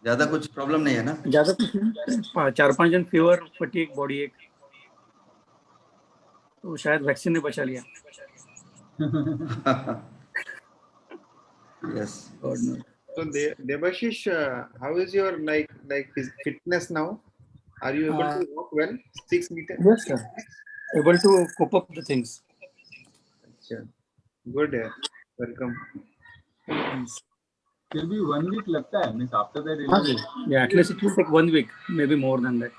ज्यादा कुछ प्रॉब्लम नहीं है ना? ज्यादा कुछ नहीं, 4-5 दिन फीवर, फटीग, बॉडी एक, तो शायद वैक्सीन ने बचा लिया। Yes. God knows. So Debashish, how is your fitness now? Are you able to walk well? 6 meters? Yes, sir. Able to cope up the things. Sure. Good. Welcome. Will be 1 week लगता है, means after that. Okay. Yeah, at least it will take 1 week, maybe more than that.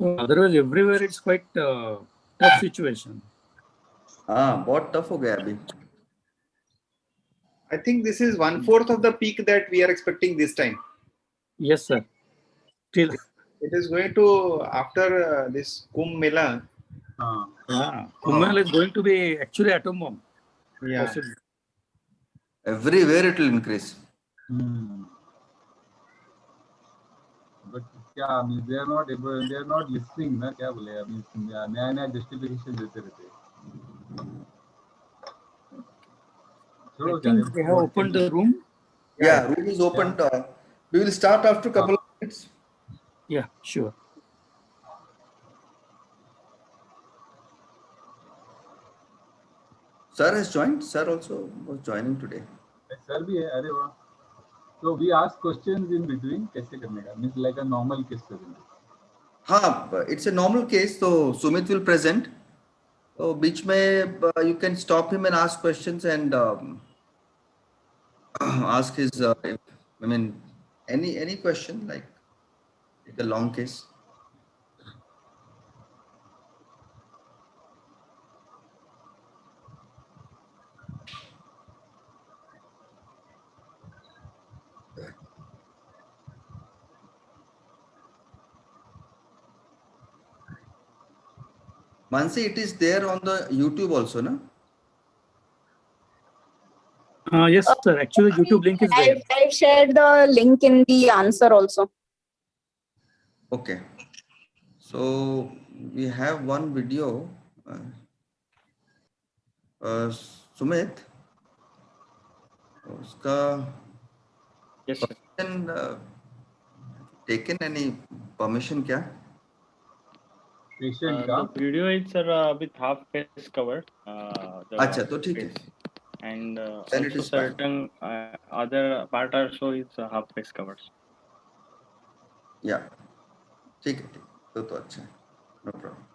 Otherwise, everywhere it's quite tough situation. हाँ, बहुत tough हो गया अभी. I think this is 1/4 of the peak that we are expecting this time. Yes, sir. Still, It is going to, after this Kumbh Mela. Kumbh Mela is going to be actually atom bomb. Yeah. Possibly. Everywhere it will increase. But क्या, means they are not able, they are not listening ना, क्या बोले, means नया justification देते रहते. I think they have opened the room. Yeah, room is open. We will start after a couple of minutes. Yeah, sure. Sir has joined. Sir also was joining today. Sir भी है, अरे वाह. So we ask questions in between, कैसे करने का, means like a normal case study. हाँ, it's a normal case. So Sumit will present. So बीच में you can stop him and ask questions and ask his. I mean, any question like a long case. Mansi, it is there on the YouTube also, no? Yes, sir. Actually, YouTube link is there. I've shared the link in the answer also. Okay. So we have one video. Sumit, uska yes, sir. Taken any permission kya? The video is with half face covered. अच्छा, तो ठीक है. And Then it also is fine. certain other part also is half face covered. Yeah, ठीक है, तो अच्छा है, no problem.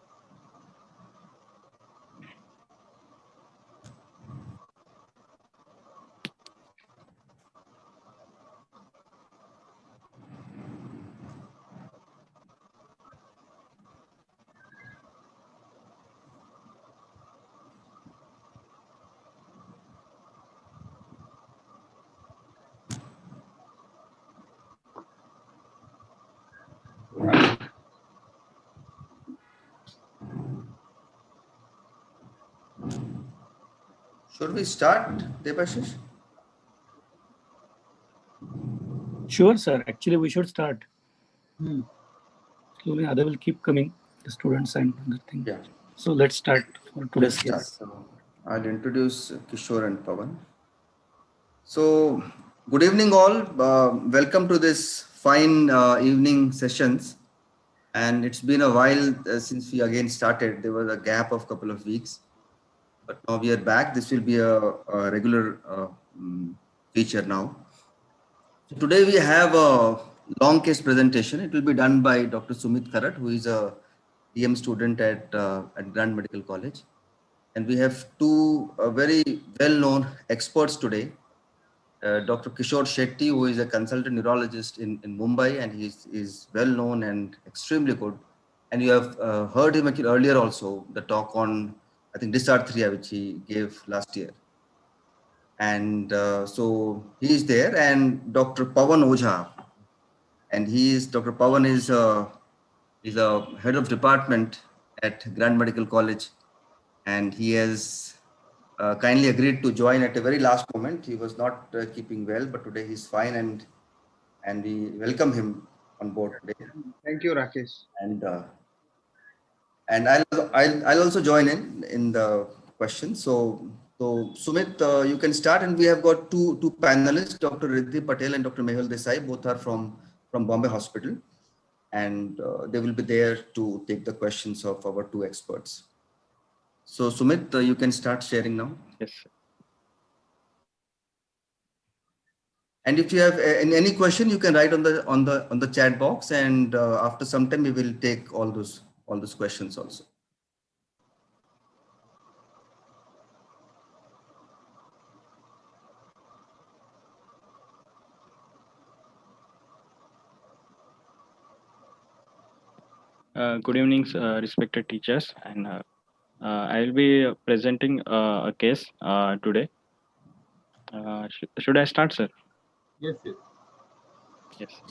Should we start, Debashish? Sure, sir. Actually, we should start. Slowly, other will keep coming, the students and other things. Yeah. So let's start for today's class. So I'll introduce Kishore and Pawan. So good evening all. Welcome to this fine evening sessions. And it's been a while since we again started. There was a gap of a couple of weeks. But now we are back. This will be a regular feature now. So today we have a long case presentation. It will be done by Dr. Sumit Karat, who is a DM student at Grand Medical College. And we have two very well-known experts today. Dr. Kishore Shetty, who is a consultant neurologist in Mumbai, and he is well-known and extremely good. And you have heard him earlier also, the talk on, I think, dysarthria, which he gave last year. And so he is there, and Dr. Pawan Ojha, and Dr. Pawan is a head of department at Grand Medical College, and he has kindly agreed to join at a very last moment. He was not keeping well, but today he's fine, and we welcome him on board today. Thank you, Rakesh. And I'll also join in the question. So So Sumit, you can start, and we have got two panelists, Dr. Riddhi Patel and Dr. Mehul Desai. Both are from Bombay Hospital, and they will be there to take the questions of our two experts. So Sumit, you can start sharing now. Yes, sir. And if you have any question, you can write on the chat box, and after some time we will take all those questions also. Good evening, respected teachers, and I'll be presenting a case today. Should I start, sir? Yes, yes. Yes.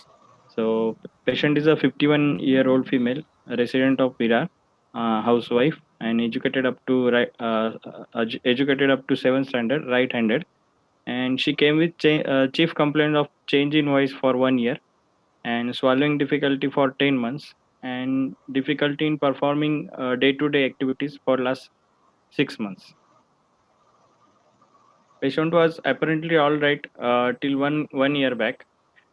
So, patient is a 51-year-old female, a resident of Virar, housewife, and educated up to educated up to 7th standard, right-handed. And she came with chief complaint of change in voice for 1 year, and swallowing difficulty for 10 months, and difficulty in performing day-to-day activities for last 6 months. Patient was apparently all right till one year back,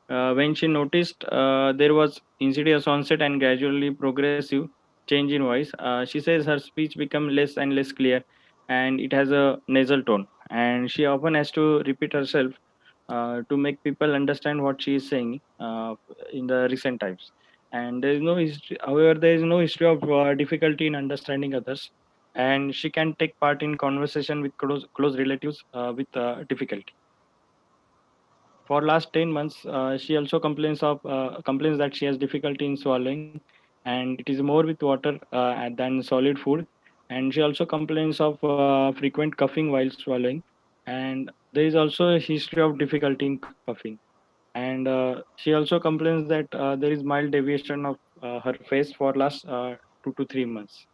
when she noticed there was insidious onset and gradually progressive change in voice. She says her speech become less and less clear, and it has a nasal tone, and she often has to repeat herself to make people understand what she is saying in the recent times. And there is no history, however, there is no history of difficulty in understanding others, and she can take part in conversation with close relatives with difficulty. For last 10 months, she also complains that she has difficulty in swallowing, and it is more with water than solid food. And she also complains of frequent coughing while swallowing, and there is also a history of difficulty in coughing. And she also complains that there is mild deviation of her face for last 2 to 3 months.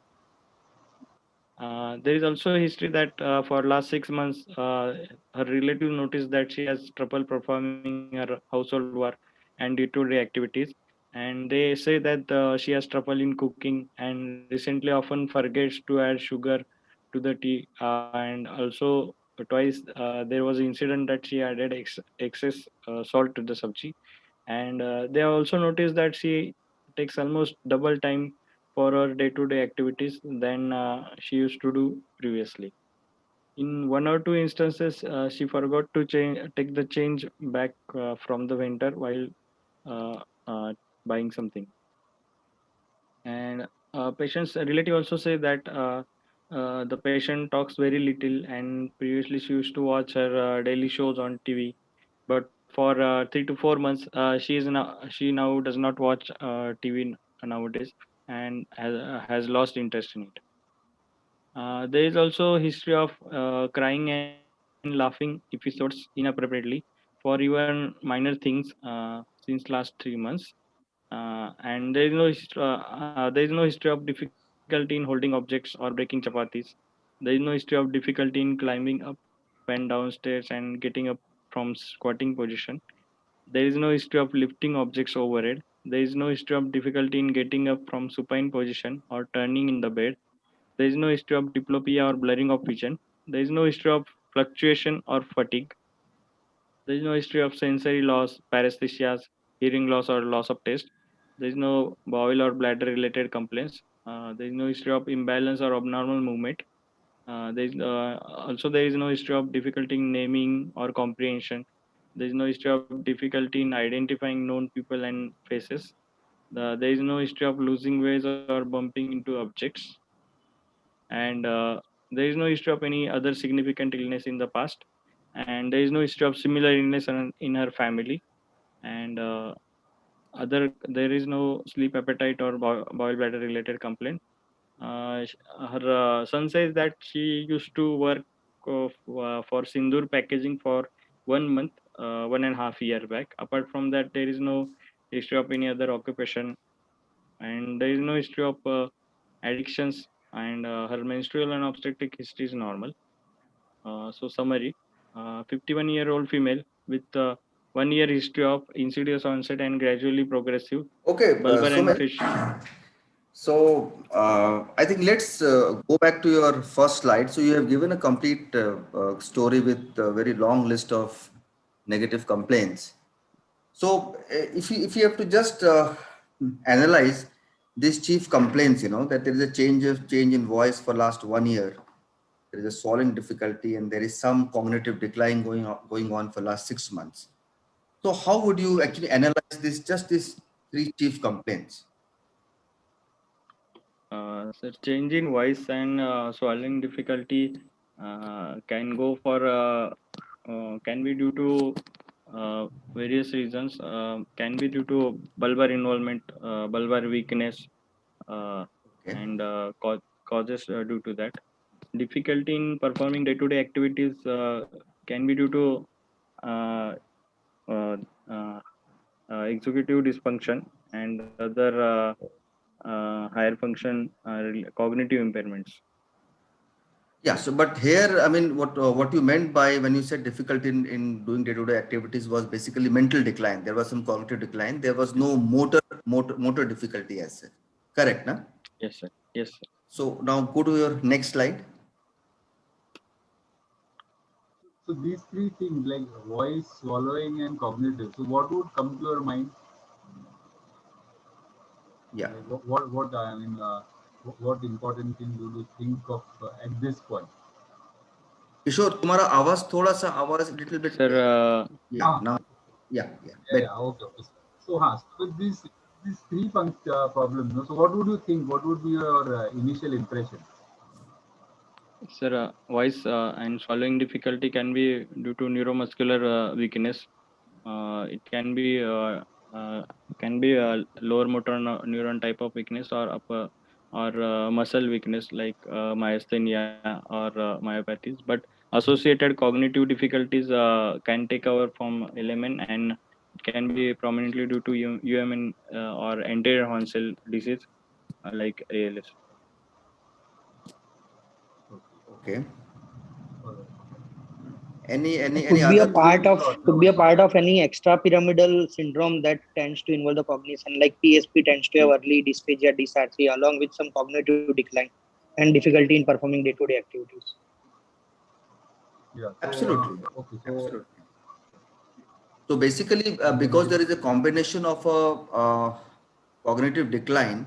There is also a history that for last 6 months, her relative noticed that she has trouble performing her household work and day-to-day activities, and they say that she has trouble in cooking, and recently often forgets to add sugar to the tea. And also twice there was an incident that she added excess salt to the sabji, and they have also noticed that she takes almost double time for her day-to-day activities than she used to do previously. In one or two instances, she forgot to take the change back from the vendor while uh, uh, buying something. And patient's relative also say that the patient talks very little, and previously she used to watch her daily shows on TV. But for 3 to 4 months, she now does not watch TV nowadays, and has lost interest in it. There is also history of crying and laughing episodes inappropriately for even minor things since last 3 months. And there is no history of difficulty in holding objects or breaking chapatis. There is no history of difficulty in climbing up and downstairs and getting up from squatting position. There is no history of lifting objects overhead. There is no history of difficulty in getting up from supine position or turning in the bed. There is no history of diplopia or blurring of vision. There is no history of fluctuation or fatigue. There is no history of sensory loss, paresthesias, hearing loss, or loss of taste. There is no bowel or bladder related complaints. There is no history of imbalance or abnormal movement. Also there is no history of difficulty in naming or comprehension. There is no history of difficulty in identifying known people and faces. There is no history of losing weight or bumping into objects. And there is no history of any other significant illness in the past. And there is no history of similar illness in her family. And there is no sleep appetite or bowel bladder related complaint. Her son says that she used to work for Sindoor packaging for 1 month, 1.5 year back. Apart from that, there is no history of any other occupation, and there is no history of addictions. And her menstrual and obstetric history is normal. So summary: 51-year-old female with 1 year history of insidious onset and gradually progressive Okay, bulbar and Sumit. fish. I think let's go back to your first slide. So you have given a complete story with a very long list of negative complaints. So if you have to just analyze these chief complaints, that there is a change in voice for last 1 year, there is a swallowing difficulty, and there is some cognitive decline going on for last 6 months. So how would you actually analyze these three chief complaints? So change in voice and swallowing difficulty can go for can be due to various reasons. Can be due to bulbar involvement, bulbar weakness, uh, Okay. and causes due to that. Difficulty in performing day-to-day activities can be due to uh, uh, uh, executive dysfunction and other higher function cognitive impairments. Yeah. So, but here, I mean, what you meant by when you said difficulty in doing day-to-day activities was basically mental decline. There was some cognitive decline. There was no motor difficulty as such. Correct, na? Yes, sir. Yes, sir. So now go to your next slide. So these three things like voice, swallowing, and cognitive. So what would come to your mind? Yeah. Like what I mean, what important thing do you think of at this point? किशोर तुम्हारा आवाज little bit. Sir, Yeah. Now. Yeah. Yeah, okay. So, so these three problems. So, what would you think? What would be your initial impression? sir, voice and swallowing difficulty can be due to neuromuscular weakness. It can be a lower motor neuron type of weakness or upper or muscle weakness like myasthenia or myopathies. But associated cognitive difficulties can take over from LMN, and it can be prominently due to UMN or anterior horn cell disease like ALS. Okay. Any Could be a other? part of any extrapyramidal syndrome that tends to involve the cognition, like PSP tends to have early dysphagia, dysarthria, along with some cognitive decline and difficulty in performing day-to-day activities. Yeah. So, Absolutely. Okay. So, Absolutely. So basically, because there is a combination of a cognitive decline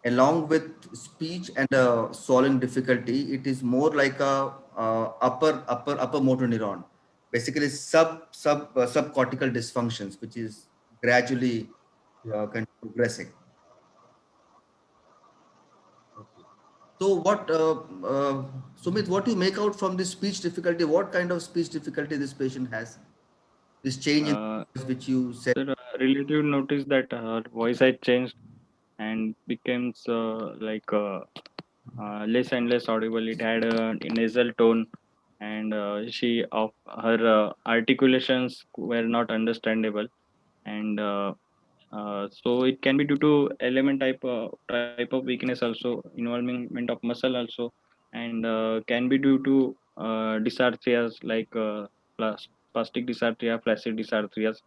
along with speech and swallowing difficulty, it is more like a upper motor neuron, basically subcortical dysfunctions, which is gradually kind of progressing. okay. So what, Sumit, what do you make out from this speech difficulty? What kind of speech difficulty this patient has? This change in voice which you said. Sir, relative noticed that her voice had changed and becomes less and less audible. It had a nasal tone, and her articulations were not understandable, and so it can be due to element type of weakness also, involvement of muscle also, and can be due to dysarthrias like spastic dysarthria, flaccid dysarthrias,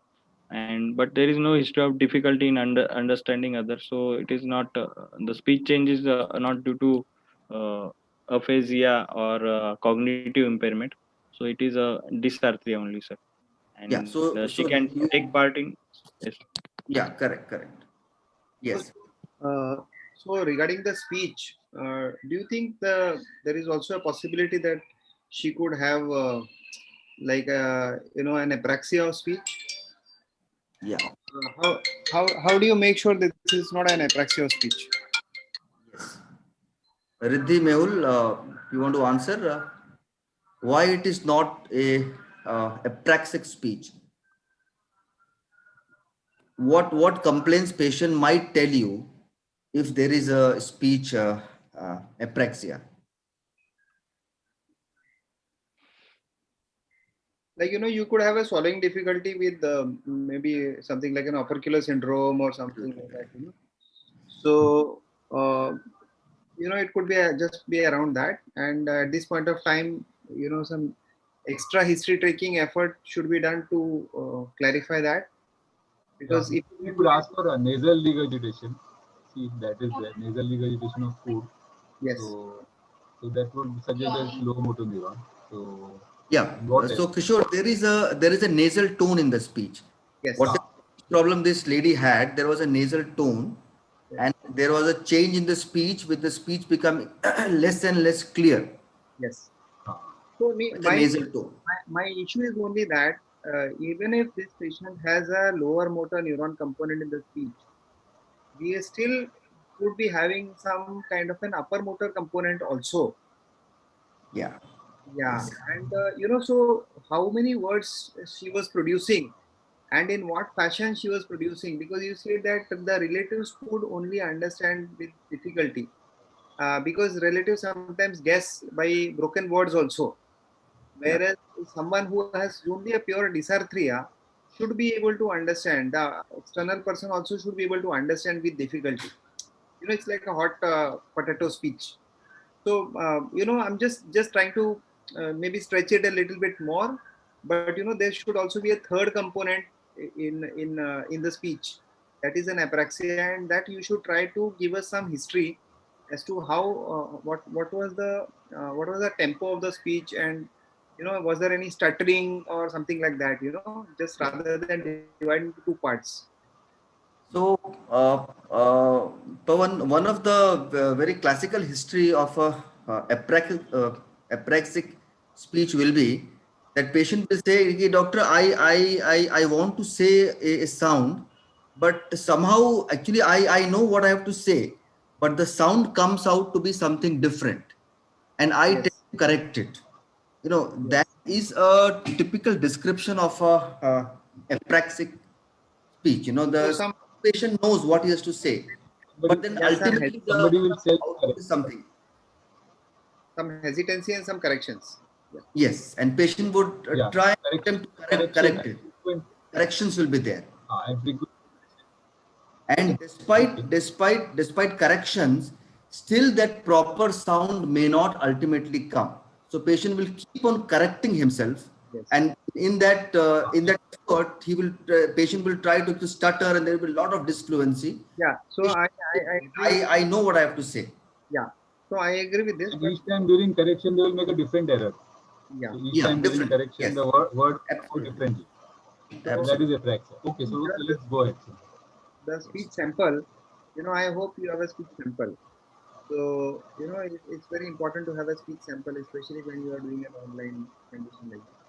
and but there is no history of difficulty in understanding others, so it is not the speech change is not due to aphasia or cognitive impairment, so it is a dysarthria only, sir, Yeah. and So she can take part in. Yes. yeah, correct. Yes. So regarding the speech, do you think there is also a possibility that she could have an apraxia of speech? Yeah. How do you make sure that this is not an apraxia of speech? Yes. Riddhi Mehul, you want to answer why it is not a apraxic speech? What complaints patient might tell you if there is a speech apraxia? Like, you could have a swallowing difficulty with maybe something like an opercular syndrome or something like that. So it could be just be around that, and at this point of time, some extra history taking effort should be done to clarify that, because if you could ask for a nasal regurgitation. see if that is there, nasal regurgitation of food. Yes. So that would suggest as low motor neuron. So Yeah. What So Kishore, there is a nasal tone in the speech. Yes. What problem this lady had, there was a nasal tone, and there was a change in the speech, with the speech becoming less and less clear. Yes. So With the nasal tone. my issue is only that even if this patient has a lower motor neuron component in the speech, we still would be having some kind of an upper motor component also. Yeah. Yeah, Yes. and so how many words she was producing, and in what fashion she was producing? Because you said that the relatives could only understand with difficulty, because relatives sometimes guess by broken words also. Whereas someone who has only a pure dysarthria should be able to understand. The external person also should be able to understand with difficulty. It's like a hot potato speech. So I'm just trying to maybe stretch it a little bit more, but there should also be a third component in the speech, that is an apraxia, and that you should try to give us some history as to how what was the tempo of the speech, and was there any stuttering or something like that, just rather than dividing into two parts. So, Pawan, one of the very classical history of a apraxic speech will be that patient will say, "Okay, doctor, I want to say a sound, but somehow actually I know what I have to say, but the sound comes out to be something different, and I tend Yes. to correct it." Yes. That is a typical description of a apraxic speech. So The some patient knows what he has to say, but then yes, ultimately the somebody will say output is something. some hesitancy and some corrections. Yeah. Yes, and patient would yeah try correction, attempt to correction correct and it. frequent, Corrections will be there, and frequent. and despite corrections, still that proper sound may not ultimately come. So patient will keep on correcting himself, Yes. and in that effort, patient will try to stutter, and there will be a lot of disfluency. Yeah. So I agree. I know what I have to say. Yeah. So I agree with this, And but each time during correction, they will make a different error. yeah. So each Yeah, time during different. correction, Yes, the word comes out absolutely, differently. So that absolutely. is apraxia. Okay, so Here let's go ahead. the speech sample. I hope you have a speech sample. So it's very important to have a speech sample, especially when you are doing an online condition like this.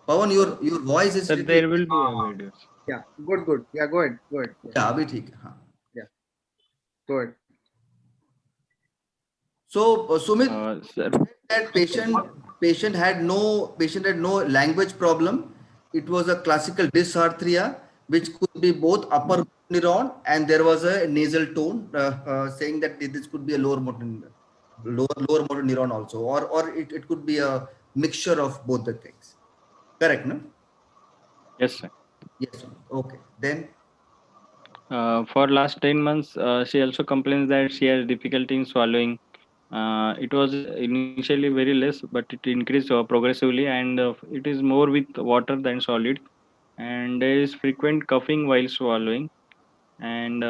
Pawan, your voice is So little. there will be a video. Yeah. Good. Yeah. Go ahead. Go ahead. Yeah. Yeah, अभी ठीक है, हाँ. Yeah. Go ahead. So Sumit, Sir, that patient had no language problem. It was a classical dysarthria, which could be both upper neuron, and there was a nasal tone saying that this could be a lower motor neuron also, or it could be a mixture of both the things. Correct, no? yes, sir. Yes. Okay. Then. For last 10 months, she also complains that she has difficulty in swallowing. It was initially very less, but it increased progressively, and it is more with water than solid. And there is frequent coughing while swallowing. And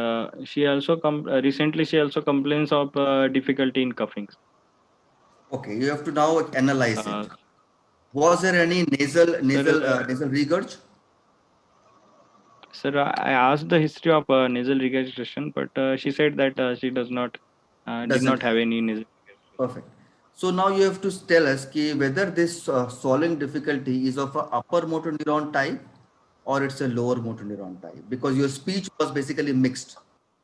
she also recently she also complains of difficulty in coughing. Okay, you have to now analyze Uh, it. Was there any sir, nasal regurg? sir, I asked the history of nasal regurgitation, but she said that she did Doesn't not have have. any nasal. Perfect. So now you have to tell us whether this swallowing difficulty is of a upper motor neuron type or it's a lower motor neuron type, because your speech was basically mixed.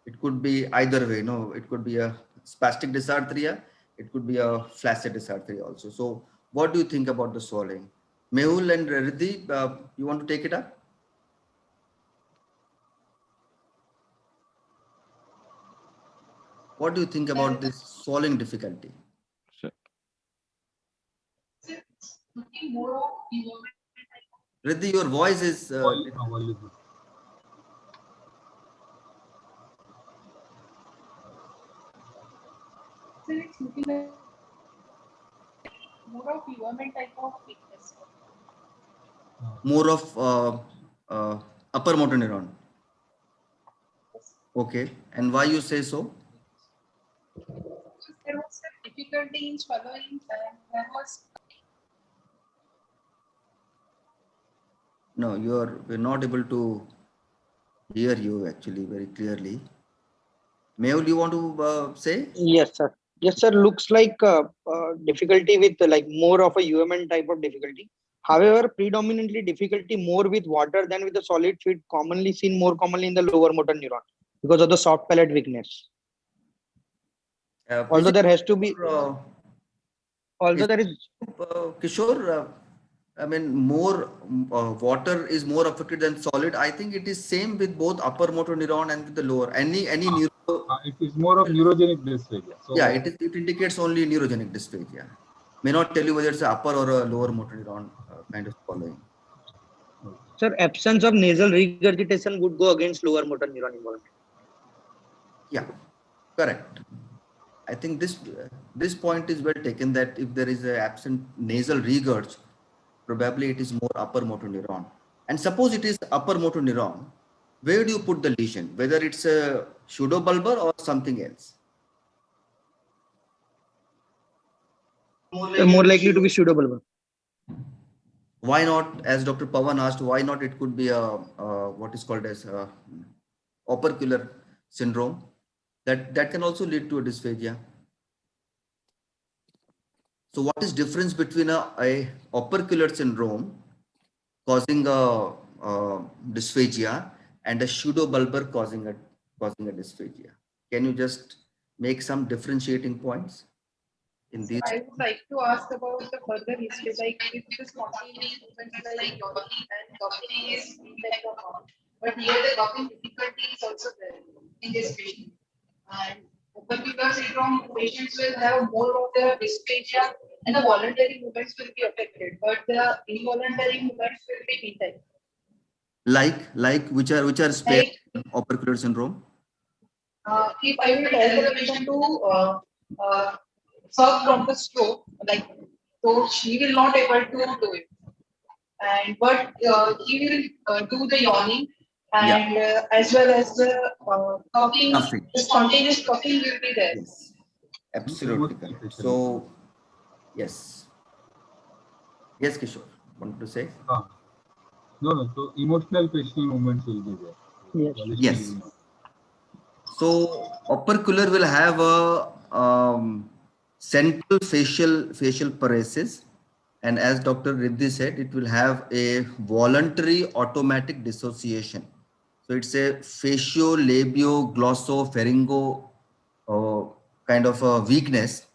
It could be either way. No, it could be a spastic dysarthria. It could be a flaccid dysarthria also. So what do you think about the swallowing? Mehul and Riddhi, you want to take it up? What do you think about this swallowing difficulty? So, Riddhi, your voice is Volume. So it's looking like more of UMN type of weakness. more of upper motor neuron. Okay. And why you say so? There was a difficulty in swallowing and there was No, we're not able to hear you actually very clearly. Mehul, you want to say? Yes, sir. Yes, sir. Looks like difficulty with like more of a UMN type of difficulty. However, predominantly difficulty more with water than with the solid feed, commonly seen more commonly in the lower motor neuron because of the soft palate weakness. Is Although it, there has to be, uh, although is there is, Kishore, I mean, more water is more affected than solid. I think it is same with both upper motor neuron and with the lower. Any neuro, It is more of neurogenic dysphagia. So yeah, it indicates only neurogenic dysphagia. May not tell you whether it's a upper or a lower motor neuron kind of following. sir, absence of nasal regurgitation would go against lower motor neuron involvement. Yeah, correct. I think this point is well taken that if there is a absent nasal regurg, probably it is more upper motor neuron. And suppose it is upper motor neuron, where do you put the lesion? Whether it's a pseudobulbar or something else? More likely to be pseudobulbar. Why not, as Dr. Pawan asked, why not it could be a what is called as opercular syndrome? That can also lead to a dysphagia. So what is difference between a opercular syndrome causing a dysphagia and a pseudobulbar causing a dysphagia? Can you just make some differentiating points in these? I would like to ask about the further history, like if the spontaneous movements like yawning and coughing is like a form, but here the coughing difficulty is also there in this patient. And opercular syndrome patients will have more of the dysphagia and the voluntary movements will be affected, but the involuntary movements will be detailed. Like which are spared Like opercular syndrome? if I will tell the patient to suck from the stroke, like so she will not able to do it. And but he will do the yawning and as well as the coughing, Coughing. the spontaneous coughing will be there. Yes, absolutely correct. So, yes, Kishore, wanted to say? no. So emotional facial movements will be there. Yes. Yes. So opercular will have a central facial paresis, and as Dr. Riddhi said, it will have a voluntary automatic dissociation. So it's a faciolabio-glossopharyngo kind of a weakness,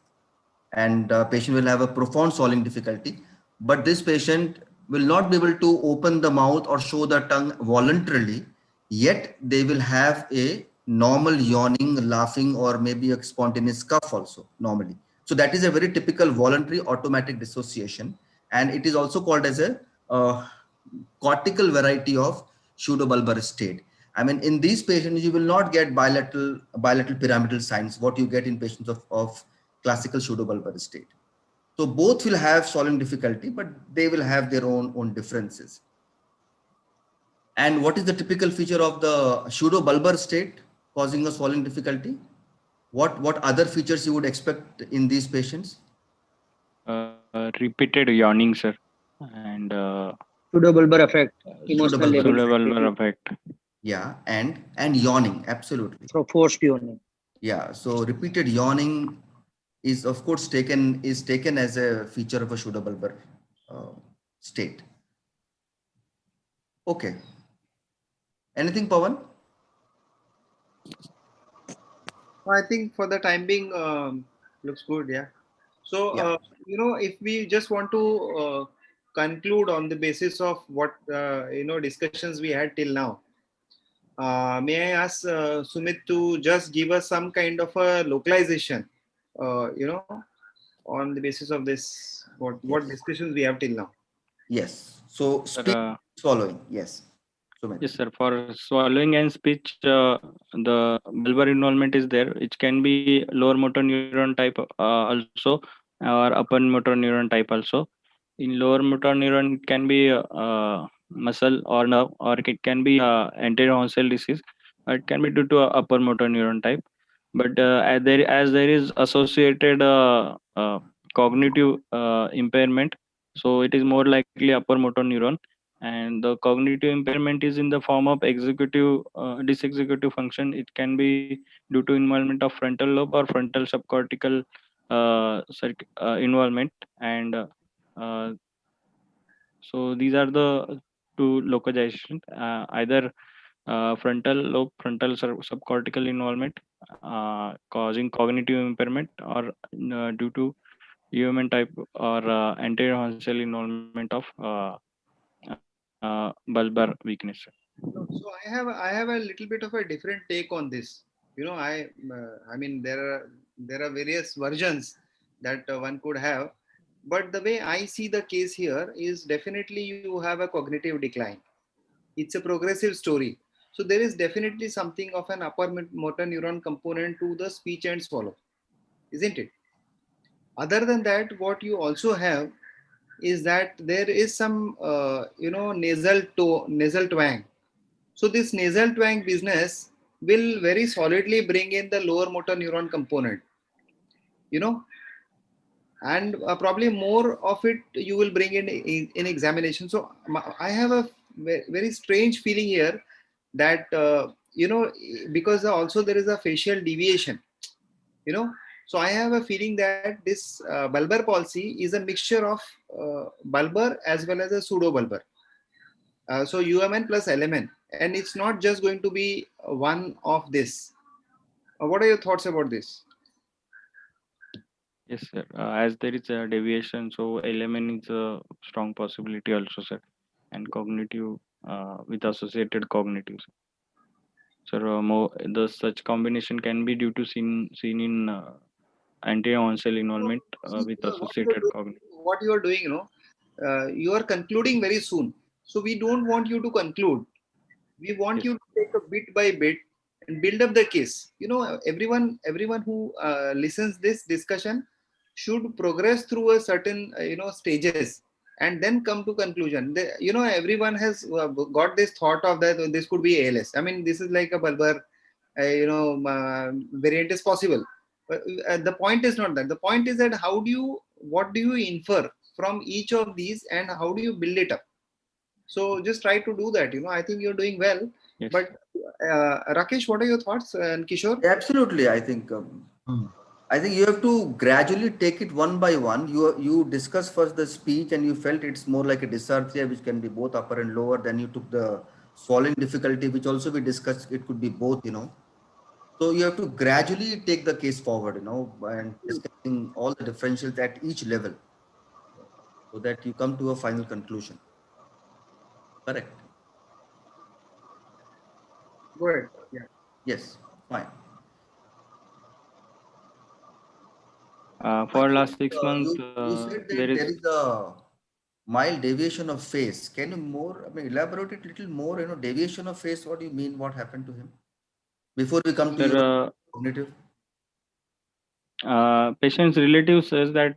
and patient will have a profound swallowing difficulty. But this patient will not be able to open the mouth or show the tongue voluntarily, yet they will have a normal yawning, laughing, or maybe a spontaneous cough also normally. So that is a very typical voluntary automatic dissociation, and it is also called as a cortical variety of pseudobulbar state. I mean, in these patients, you will not get bilateral pyramidal signs, what you get in patients of classical pseudobulbar state. So both will have swallowing difficulty, but they will have their own differences. And what is the typical feature of the pseudobulbar state causing a swallowing difficulty? What other features you would expect in these patients? Repeated yawning, sir, and Pseudobulbar effect, emotional Pseudobulbar. level. pseudobulbar effect. Yeah, and yawning, absolutely. So forced yawning. Yeah, so repeated yawning is of course taken as a feature of a pseudobulbar state. Okay. Anything, Pawan? I think for the time being, looks good. Yeah. So, Yeah. if we just want to conclude on the basis of what, discussions we had till now, may I ask Sumit to just give us some kind of a localization, on the basis of this, what discussions we have till now? Yes. So Sir, speak swallowing. Yes. Sumit. yes, sir. For swallowing and speech, the bulbar involvement is there. It can be lower motor neuron type also, or upper motor neuron type also. In lower motor neuron, it can be muscle or nerve, or it can be anterior cell disease. It can be due to a upper motor neuron type, but as there is associated cognitive impairment, so it is more likely upper motor neuron, and the cognitive impairment is in the form of executive dysexecutive function. It can be due to involvement of frontal lobe or frontal subcortical involvement, and uh, so these are the two localization, either frontal lobe, subcortical involvement, causing cognitive impairment, or due to UMN type or anterior console involvement of bulbar weakness. No, so I have a little bit of a different take on this. I mean there are various versions that one could have, but the way I see the case here is definitely you have a cognitive decline. It's a progressive story. So there is definitely something of an upper motor neuron component to the speech and swallow, isn't it? Other than that, what you also have is that there is some nasal twang. So this nasal twang business will very solidly bring in the lower motor neuron component, you know, and probably more of it you will bring in examination. So I have a very strange feeling here that because also there is a facial deviation, you know. So I have a feeling that this bulbar palsy is a mixture of bulbar as well as a pseudo bulbar. So UMN plus LMN, and it's not just going to be one of this. What are your thoughts about this? Yes, sir. As there is a deviation, so LMN is a strong possibility also, sir, and cognitive with associated cognitive. So the such combination can be due to seen in anterior console involvement See, with associated cognitive. what you are doing, you are concluding very soon. So we don't want you to conclude. We want Yes. you to take a bit by bit and build up the case. Everyone who listens this discussion should progress through a certain stages and then come to conclusion. Everyone has got this thought of that this could be ALS. I mean, this is like a bulbar variant is possible, but the point is not that. The point is that what do you infer from each of these and how do you build it up? So just try to do that. I think you're doing well. Yes. But Rakesh, what are your thoughts? And Kishore? Absolutely, I think. I think you have to gradually take it one by one. You discuss first the speech, and you felt it's more like a dysarthria, which can be both upper and lower. Then you took the swallowing difficulty, which also we discussed. It could be both. So you have to gradually take the case forward, and discussing all the differentials at each level, so that you come to a final conclusion. Correct. Go ahead. Yeah. Yes. Fine. For last 6 months, You said there that there is is a mild deviation of phase. Can you elaborate it a little more? Deviation of phase. What do you mean? What happened to him? Before we come to your cognitive. Patient's relative says that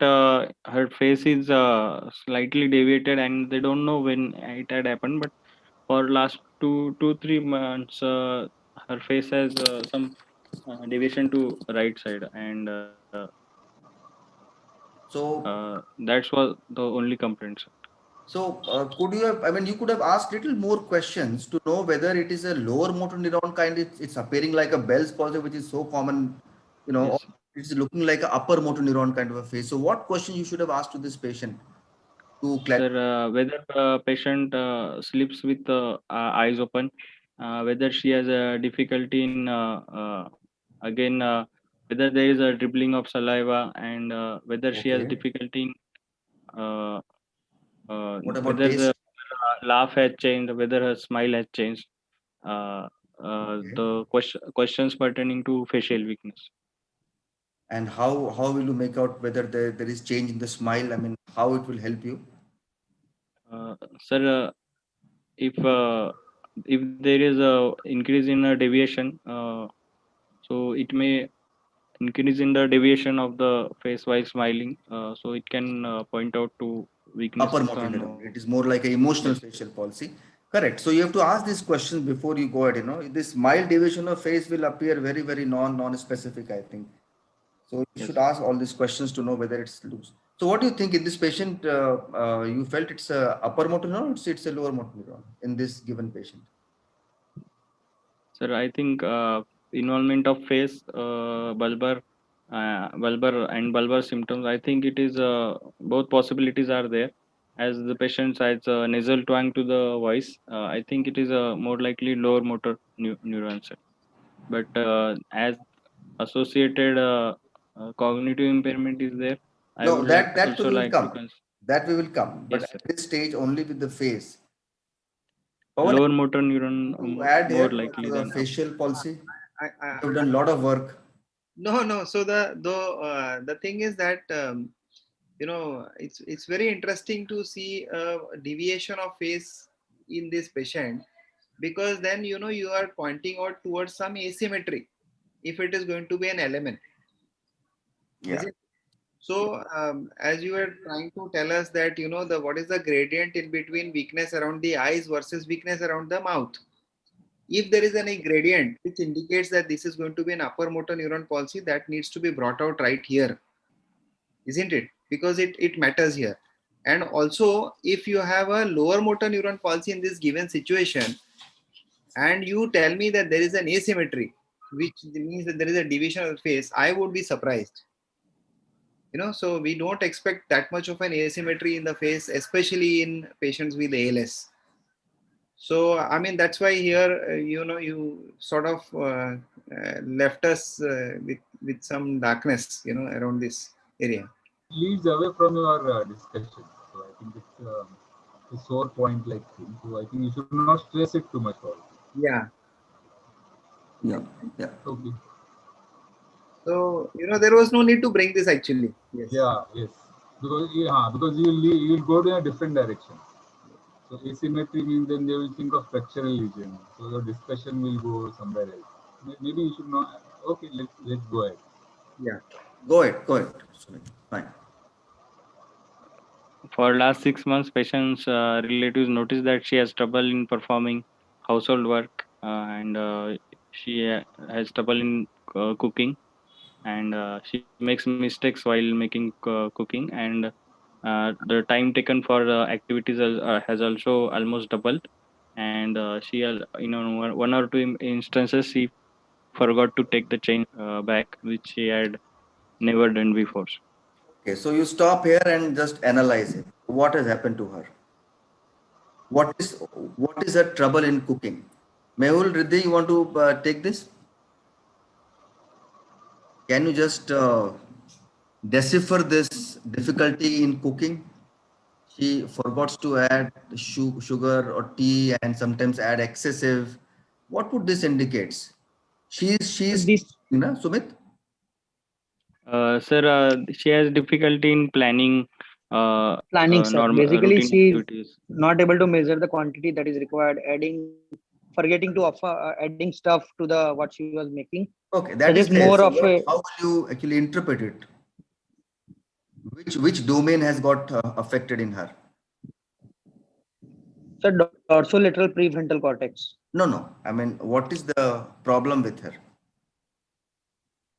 her face is slightly deviated, and they don't know when it had happened. But for last 2-3 months, her face has some deviation to right side, and So that's was the only complaint, sir. So, could you have, you could have asked little more questions to know whether it is a lower motor neuron kind, it's appearing like a Bell's palsy, which is so common, or Yes. it's looking like a upper motor neuron kind of a phase. So, what question you should have asked to this patient to clarify? Sir, whether patient sleeps with eyes open, whether she has a difficulty in again whether there is a dribbling of saliva, and whether she has Okay. difficulty in What about whether the taste? laugh has changed, whether her smile has changed. Okay. The questions pertaining to facial weakness. And how will you make out whether there is change in the smile? How it will help you? Sir, if there is a increase in a deviation, so it may increase in the deviation of the face while smiling. So it can point out to weakness. Upper motor neuron. It is more like an emotional Yes. facial palsy. Correct. So you have to ask these questions before you go ahead. This mild deviation of face will appear very, very non-specific, I think. So you Yes. should ask all these questions to know whether it's loose. So what do you think in this patient, you felt it's a upper motor neuron, it's a lower motor neuron in this given patient? Sir, I think involvement of face, bulbar and bulbar symptoms. I think it is both possibilities are there. As the patient has nasal twang to the voice, I think it is more likely lower motor neuron, sir. But as associated cognitive impairment is there, I No, would like that we also will like to come. That we will come. But yes, at sir. this stage, only with the face. Pawan, Lower motor neuron to add more here likely the than facial palsy. I, You've done a lot of work. no. So the thing is that it's very interesting to see a deviation of face in this patient, because then you are pointing out towards some asymmetry if it is going to be an element. Yeah. Is it? So as you were trying to tell us that the what is the gradient in between weakness around the eyes versus weakness around the mouth. If there is any gradient which indicates that this is going to be an upper motor neuron palsy, that needs to be brought out right here, isn't it? Because it matters here. And also, if you have a lower motor neuron palsy in this given situation, and you tell me that there is an asymmetry, which means that there is a division of the face, I would be surprised. So we don't expect that much of an asymmetry in the face, especially in patients with ALS. So, I mean, that's why here, you sort of left us with some darkness, around this area. Leads away from your discussion. So I think it's a sore point like thing. So I think you should not stress it too much also. Yeah. Yeah. Yeah. Okay. So, there was no need to bring this actually. Yes. Yeah, yes. Because you'll go in a different direction. So asymmetry means then they will think of structural lesion. So your discussion will go somewhere else. Maybe you should not. Okay, let's go ahead. Yeah. Go ahead. Go ahead. Sorry. Fine. For last 6 months, patient's relatives noticed that she has trouble in performing household work and she has trouble in cooking, and she makes mistakes while making cooking, and the time taken for activities has also almost doubled, and one or two instances she forgot to take the chain back, which she had never done before. Okay. So you stop here and just analyze it. What has happened to her? What is her trouble in cooking? Mehul, Riddhi, you want to take this? Can you just decipher this difficulty in cooking? She forgets to add sugar or tea and sometimes add excessive. What would this indicates? She's This Sumit? Sir, she has difficulty in planning planning, sir. normal Basically, routine she is activities. not able to measure the quantity that is required, forgetting to offer, adding stuff to the what she was making. Okay, So that is just there. more So of a how will you actually interpret it? Which domain has got affected in her? so dorsolateral prefrontal cortex. No. I mean, what is the problem with her?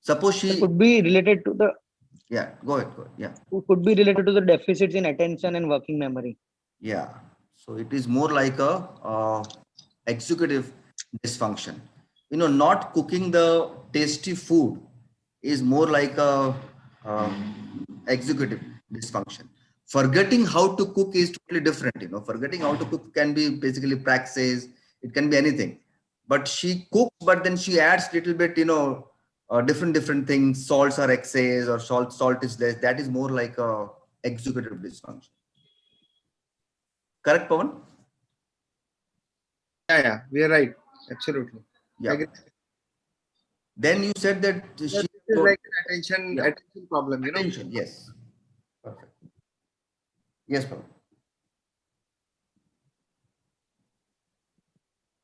Suppose It she, could be related to the yeah, go ahead. Yeah. could be related to the deficits in attention and working memory. Yeah. So it is more like a executive dysfunction. Not cooking the tasty food is more like a executive dysfunction. Forgetting how to cook is totally different. Forgetting how to cook can be basically praxis. It can be anything. But she cooks, but then she adds little bit, different things. Salts are excess or salt is less. That is more like a executive dysfunction. Correct, Pawan? Yeah. We are right. Absolutely. Yeah. Agree. Then you said that This she is like an Yeah. attention problem, attention. Yes. Perfect. Yes, Pawan.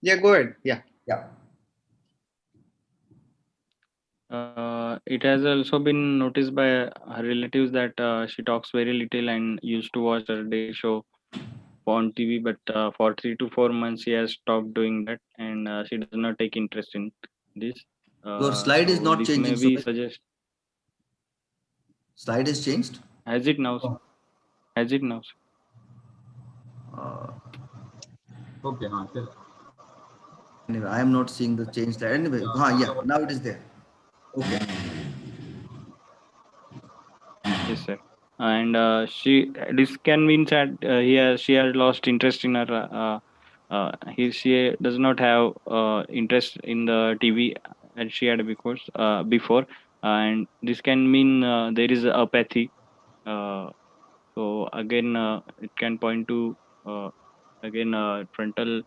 Yeah, go ahead. Yeah. Yeah. It has also been noticed by her relatives that she talks very little and used to watch her daily show on TV, but for 3 to 4 months she has stopped doing that, and she does not take interest in this. Your slide is So not this may changing, be Sumit. suggest. Slide is changed. Has it now? Oh. Has it now? Uh, Okay, chal. anyway, I am not seeing the change slide. Anyway, yeah, now it is there. Okay. Yes, sir. And this can mean that she has lost interest in her. She does not have interest in the TV as she had before, and this can mean there is apathy. So again, it can point to again frontal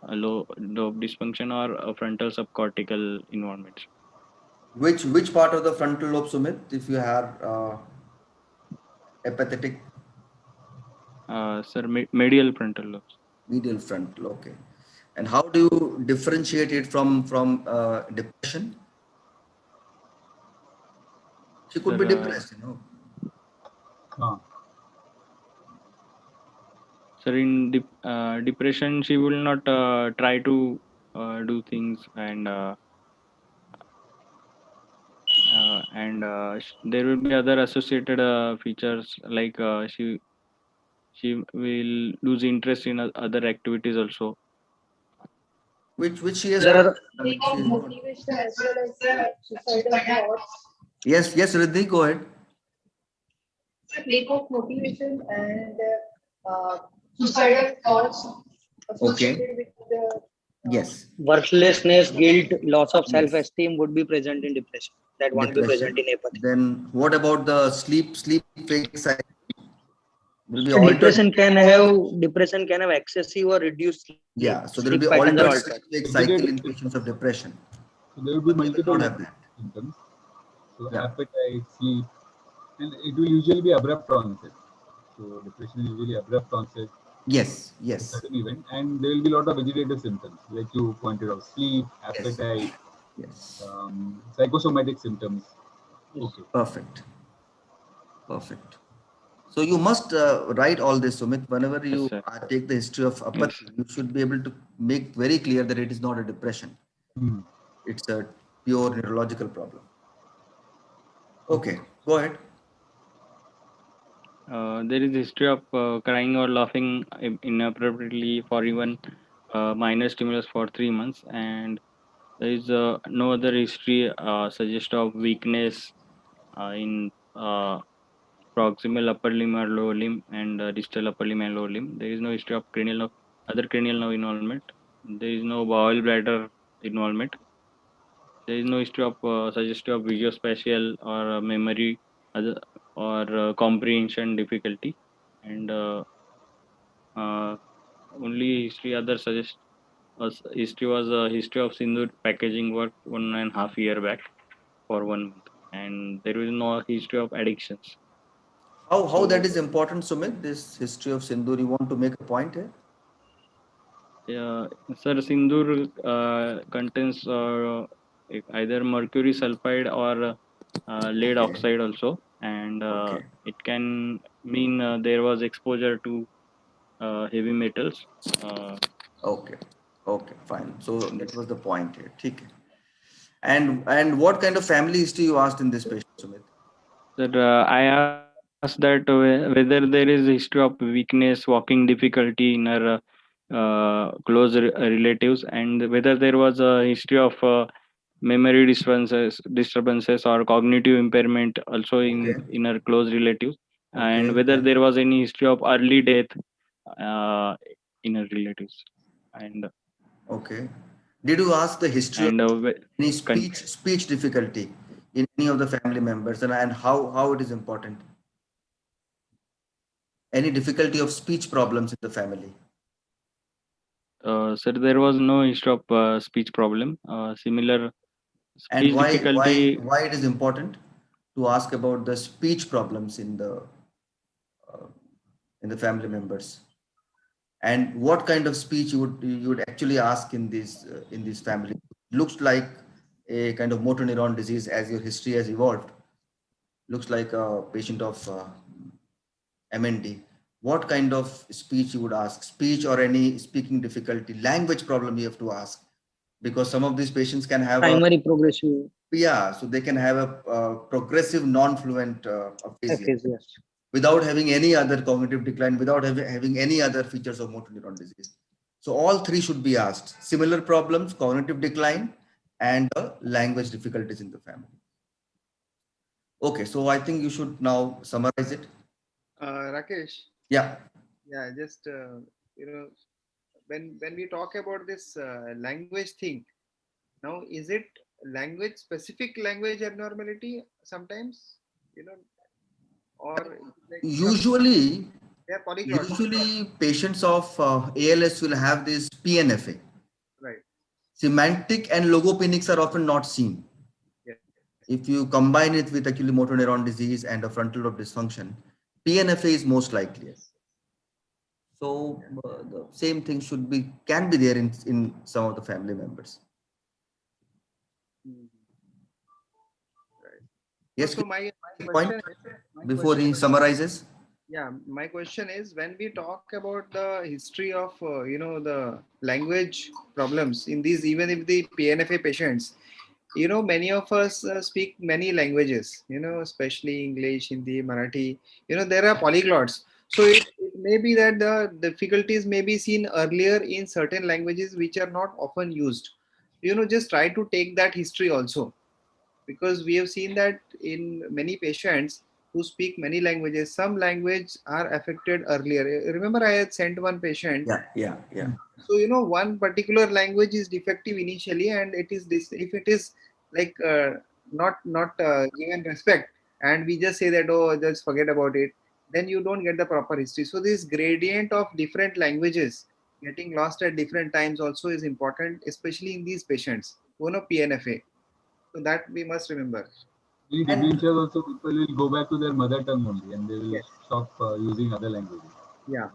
lobe dysfunction or frontal subcortical involvement. Which part of the frontal lobe, Sumit, if you have apathetic? Sir, medial frontal lobes. Medial frontal, okay. And how do you differentiate it from depression? She could be Sir, depressed, Sir, in depression, she will not try to do things, and there will be other associated features like she will lose interest in other activities also. Which she has. There are Lack of motivation as well as suicidal thoughts. Yes, Riddhi, go ahead. Lack of motivation and suicidal thoughts associated with the Yes. worthlessness, guilt, loss of Yes. self-esteem would be present in depression. That won't be present in apathy. Then what about the sleep wake cycle? Will be So altered. depression can have excessive or reduced sleep. Yeah, so there will Sleep be patterns are altered altered. sleep wake cycle in patients of depression. So there will be multiple Not have that. symptoms. So Yeah. appetite, sleep, and it will usually be abrupt onset. So depression is usually abrupt onset, Yes. sudden event, and there will be a lot of vegetative symptoms, like you pointed out: sleep, Yes. appetite, Yes. psychosomatic symptoms. Okay. Perfect. So you must write all this, Sumit. Whenever you Yes, sir. take the history of apathy, you should be able to make very clear that it is not a depression. Hmm. It's a pure neurological problem. Okay, go ahead. There is history of crying or laughing inappropriately for even minor stimulus for 3 months, and there is no other history suggest of weakness in proximal upper limb or lower limb and distal upper limb and lower limb. There is no history of other cranial nerve involvement. There is no bowel bladder involvement. There is no history of suggestive of visuospatial or memory other, or comprehension difficulty, and uh, only history other suggest history was a history of Sindoor packaging work 1.5 year back for 1 month, and there is no history of addictions. How that is important, Sumit? This history of Sindoor, you want to make a point here? Yeah, sir, Sindoor contains either mercury sulfide or lead Okay. oxide also, and Okay. it can mean there was exposure to heavy metals. Okay, fine. So that was the point here. ठीक है. And what kind of family history you asked in this patient, Sumit? Sir, I asked that whether there is a history of weakness, walking difficulty in her close relatives, and whether there was a history of memory disturbances or cognitive impairment also in her close relatives, and Okay. whether there was any history of early death in her relatives, and Okay. Did you ask the history and of any speech difficulty in any of the family members and how it is important? Any difficulty of speech problems in the family? sir, there was no history of speech problem. Similar And speech difficulty. why it is important to ask about the speech problems in the family members? And what kind of speech you would actually ask in this family? Looks like a kind of motor neuron disease as your history has evolved. Looks like a patient of MND. what kind of speech you would ask, speech or any speaking difficulty, language problem you have to ask, because some of these patients can have Primary progressive so they can have a progressive non-fluent aphasia aphasia. without having any other cognitive decline, without having any other features of motor neuron disease. So all three should be asked. Similar problems, cognitive decline and language difficulties in the family. Okay, so I think you should now summarize it. Rakesh, Yeah. yeah, just when we talk about this language thing, now is it language specific language abnormality sometimes, or like Usually, they're polyglots, patients of ALS will have this PNFA. right? Semantic and logopenics are often not seen. Yeah. If you combine it with acute motor neuron disease and a frontal lobe dysfunction, PNFA is most likely. Yes. So the same thing can be there in some of the family members. Mhm. Right. Yes, So my point before he summarizes. yeah, my question is, when we talk about the history of the language problems in these, even if the PNFA patients, many of us speak many languages, especially English, Hindi, Marathi, there are polyglots. So it may be that the difficulties may be seen earlier in certain languages which are not often used. Just try to take that history also, because we have seen that in many patients who speak many languages, some language are affected earlier. Remember, I had sent one patient. Yeah. So one particular language is defective initially, and it is this. If it is like not given respect, and we just say that, oh, just forget about it, then you don't get the proper history. So this gradient of different languages getting lost at different times also is important, especially in these patients who know PNFA. So that we must remember. In dementia also, people will go back to their mother tongue only and they will Yes. stop using other languages. Yeah.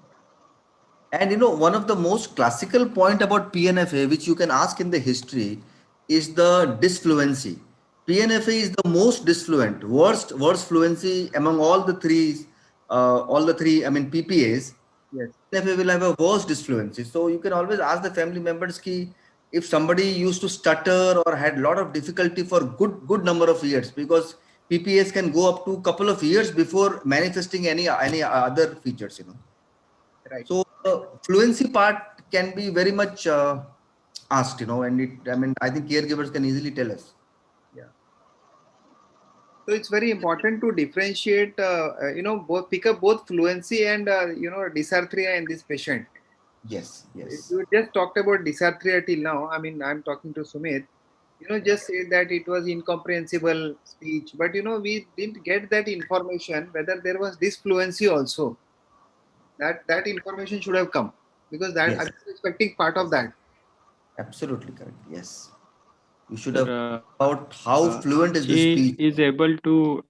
And one of the most classical point about PNFA, which you can ask in the history, is the disfluency. PNFA is the most disfluent, worst fluency among all the three. I mean PPAs. Yes. PNFA will have a worse disfluency. So you can always ask the family members ki, if somebody used to stutter or had a lot of difficulty for good number of years, because PPAs can go up to a couple of years before manifesting any other features. Right. So the fluency part can be very much asked, and I think caregivers can easily tell us. Yeah. So it's very important to differentiate, both pick up both fluency and dysarthria in this patient. Yes. If you just talked about dysarthria till now, I mean, I'm talking to Sumit, just say that it was incomprehensible speech, but we didn't get that information whether there was disfluency also. That information should have come, because that Yes. I was expecting part of that. Absolutely correct. Yes. You should have Sir, about how fluent is the she speech. is able to.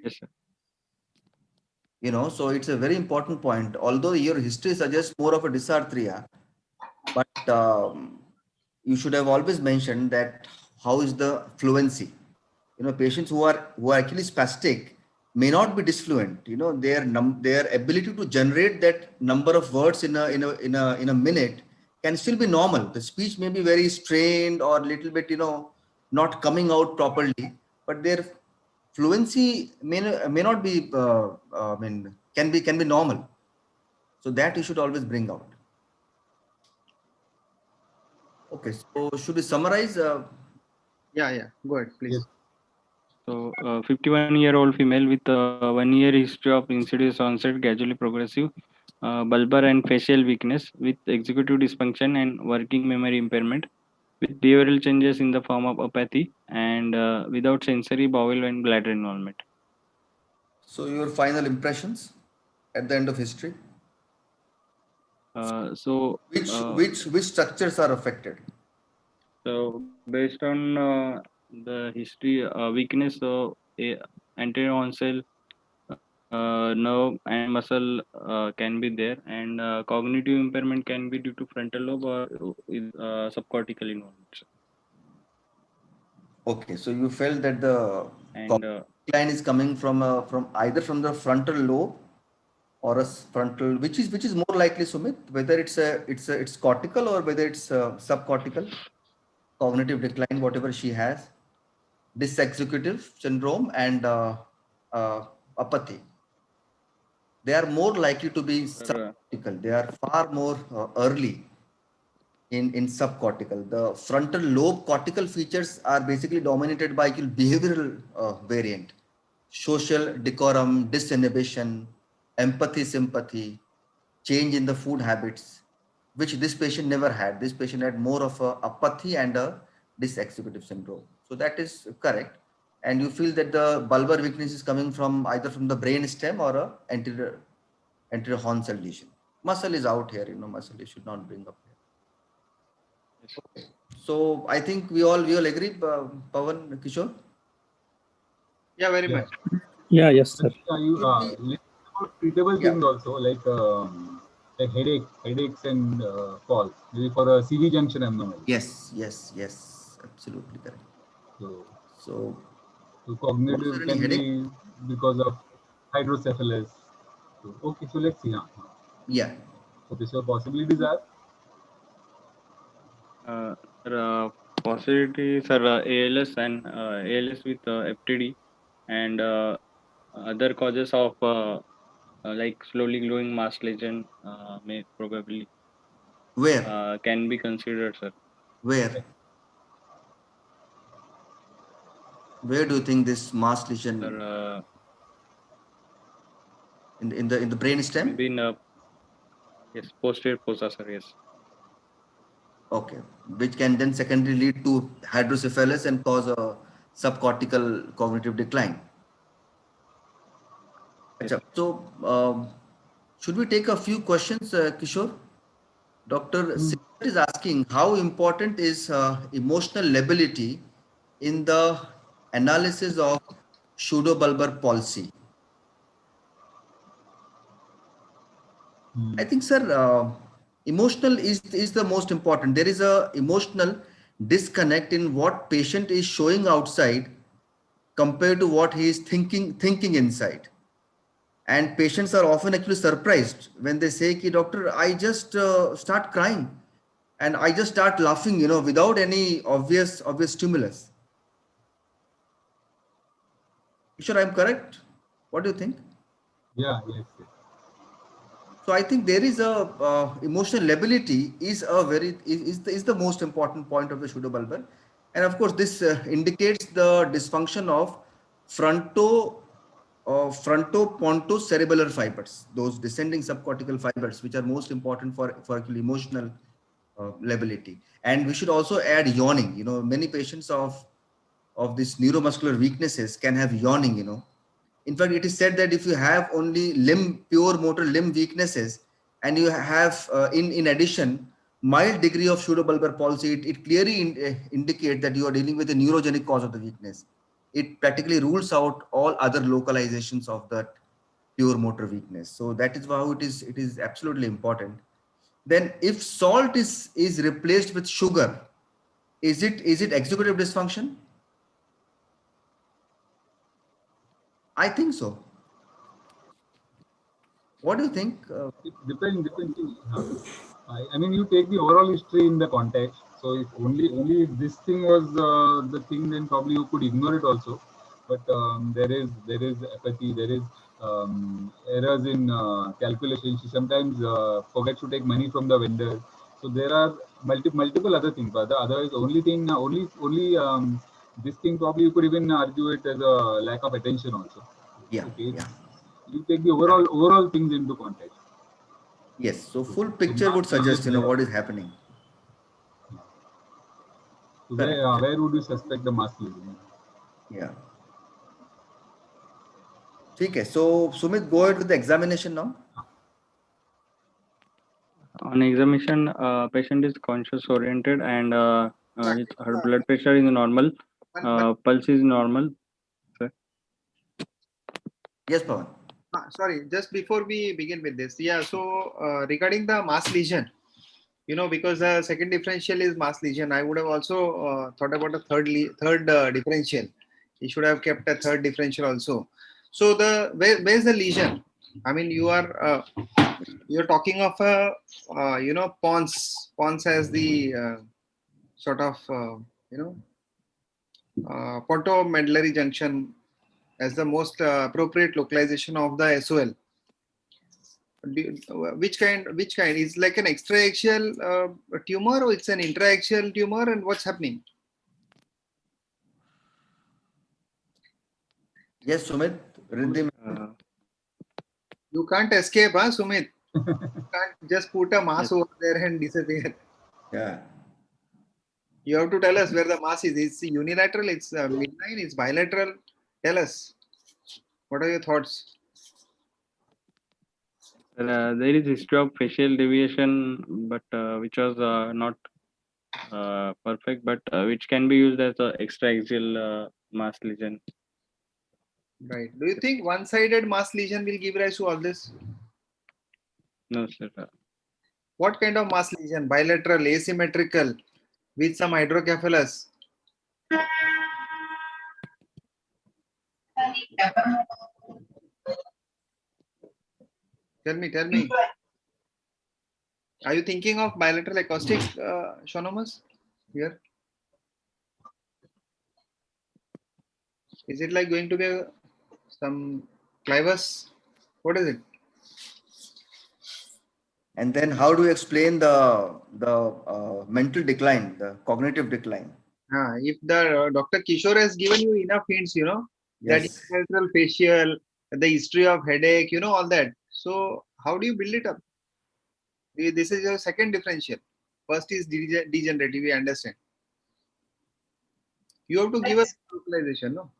Yes, sir. So it's a very important point. Although your history suggests more of a dysarthria, but you should have always mentioned that how is the fluency. Patients who are actually spastic may not be disfluent. Their ability to generate that number of words in a minute can still be normal. The speech may be very strained or little bit not coming out properly, but their fluency may not be can be normal. So that you should always bring out. Okay, so should we summarize? Yeah. Go ahead, please. Yes. So, 51-year-old female with 1 year history of insidious onset, gradually progressive, bulbar and facial weakness with executive dysfunction and working memory impairment, with behavioral changes in the form of apathy and without sensory, bowel, and bladder involvement. So your final impressions at the end of history? So, Which structures are affected? so based on the history, weakness, so anterior onset, nerve and muscle can be there, and cognitive impairment can be due to frontal lobe or subcortical involvement. Okay, so you felt that the And decline is coming from either from the frontal lobe or a frontal, which is more likely, Sumit, whether it's cortical or whether it's subcortical cognitive decline, whatever she has, dysexecutive syndrome and apathy. They are more likely to be subcortical. They are far more early in subcortical. The frontal lobe cortical features are basically dominated by behavioral variant, social decorum, disinhibition, empathy, sympathy, change in the food habits, which this patient never had. This patient had more of a apathy and a dysexecutive syndrome. So that is correct. And you feel that the bulbar weakness is coming from either from the brain stem or a anterior horn cell lesion. Muscle is out here, muscle you should not bring up here. Okay. So I think we all agree, Pawan, Kishore? Yeah, very Yeah. much. Yeah, yes, sir. Let's about treatable things also, like headaches and falls, maybe for a CV junction abnormality. Yes, absolutely correct. So Cognitive can be because of hydrocephalus. Okay, so let's see. Yeah. Okay, so possibilities are Possibilities are ALS and ALS with FTD, and other causes of like slowly glowing mass lesion may probably Where? can be considered, sir. Where do you think this mass lesion Sir, in the brain stem? maybe in yes, posterior fossa, sir. Yes. Okay, which can then secondarily lead to hydrocephalus and cause a subcortical cognitive decline. Yes. So, should we take a few questions, Kishore? Dr. Siddharth is asking, how important is emotional lability in the analysis of pseudobulbar palsy? I think, sir, emotional is the most important. There is a emotional disconnect in what patient is showing outside compared to what he is thinking inside. And patients are often actually surprised when they say, "Ki doctor, I just start crying, and I just start laughing, without any obvious stimulus." Sure, I'm correct. What do you think? yes. So I think there is a emotional lability is the most important point of the pseudobulbar, and of course this indicates the dysfunction of frontopontocerebellar fibers, those descending subcortical fibers, which are most important for actually emotional lability. And we should also add yawning. Many patients of these neuromuscular weaknesses can have yawning. In fact, it is said that if you have only pure motor limb weaknesses, and you have, in addition, mild degree of pseudobulbar palsy, it clearly indicates that you are dealing with a neurogenic cause of the weakness. It practically rules out all other localizations of that pure motor weakness. So that is how it is absolutely important. Then, if salt is replaced with sugar, is it executive dysfunction? I think so. What do you think? It depends. I mean, you take the overall history in the context. So if only this thing was the thing, then probably you could ignore it also. But there is apathy. There is errors in calculation. She sometimes forgets to take money from the vendor. So there are multiple other things. But otherwise, only this thing probably you could even argue it as a lack of attention also. Yeah. Okay. Yeah. You take the overall things into context. Yes. So full picture would suggest, what is happening. So where would you suspect the mass lesion? Yeah. Okay. So Sumit, go ahead with the examination now. On examination, patient is conscious oriented, and her blood pressure is normal, pulse is normal. Sir. Yes, Pawan. Sorry, just before we begin with this, yeah. So regarding the mass lesion, because the second differential is mass lesion, I would have also thought about a third differential. He should have kept a third differential also. So where's the lesion? I mean, you're talking of a Pons. Pons has the sort of pontomedullary junction as the most appropriate localization of the SOL. Which kind is like an extraaxial tumor, or it's an intraaxial tumor, and what's happening? Yes, Sumit. Riddhi. You can't escape, huh, Sumit? You can't just put a mass over there and disappear. Yeah. You have to tell us where the mass is. It's unilateral, it's midline, it's bilateral. Tell us. What are your thoughts? There is history of facial deviation, but which was not perfect, but which can be used as an extraaxial mass lesion. Right. Do you think one-sided mass lesion will give rise to all this? No, sir. What kind of mass lesion? Bilateral, asymmetrical, with some hydrocephalus? Tell me. Are you thinking of bilateral acoustic schwannomas here? Is it like going to be some clivus? What is it? And then how do you explain the mental decline, the cognitive decline? If the Dr. Kishore has given you enough hints, that Yes. unilateral facial, the history of headache, all that. So how do you build it up? This is your second differential. First is degenerative, we understand. You have to give us localization, no?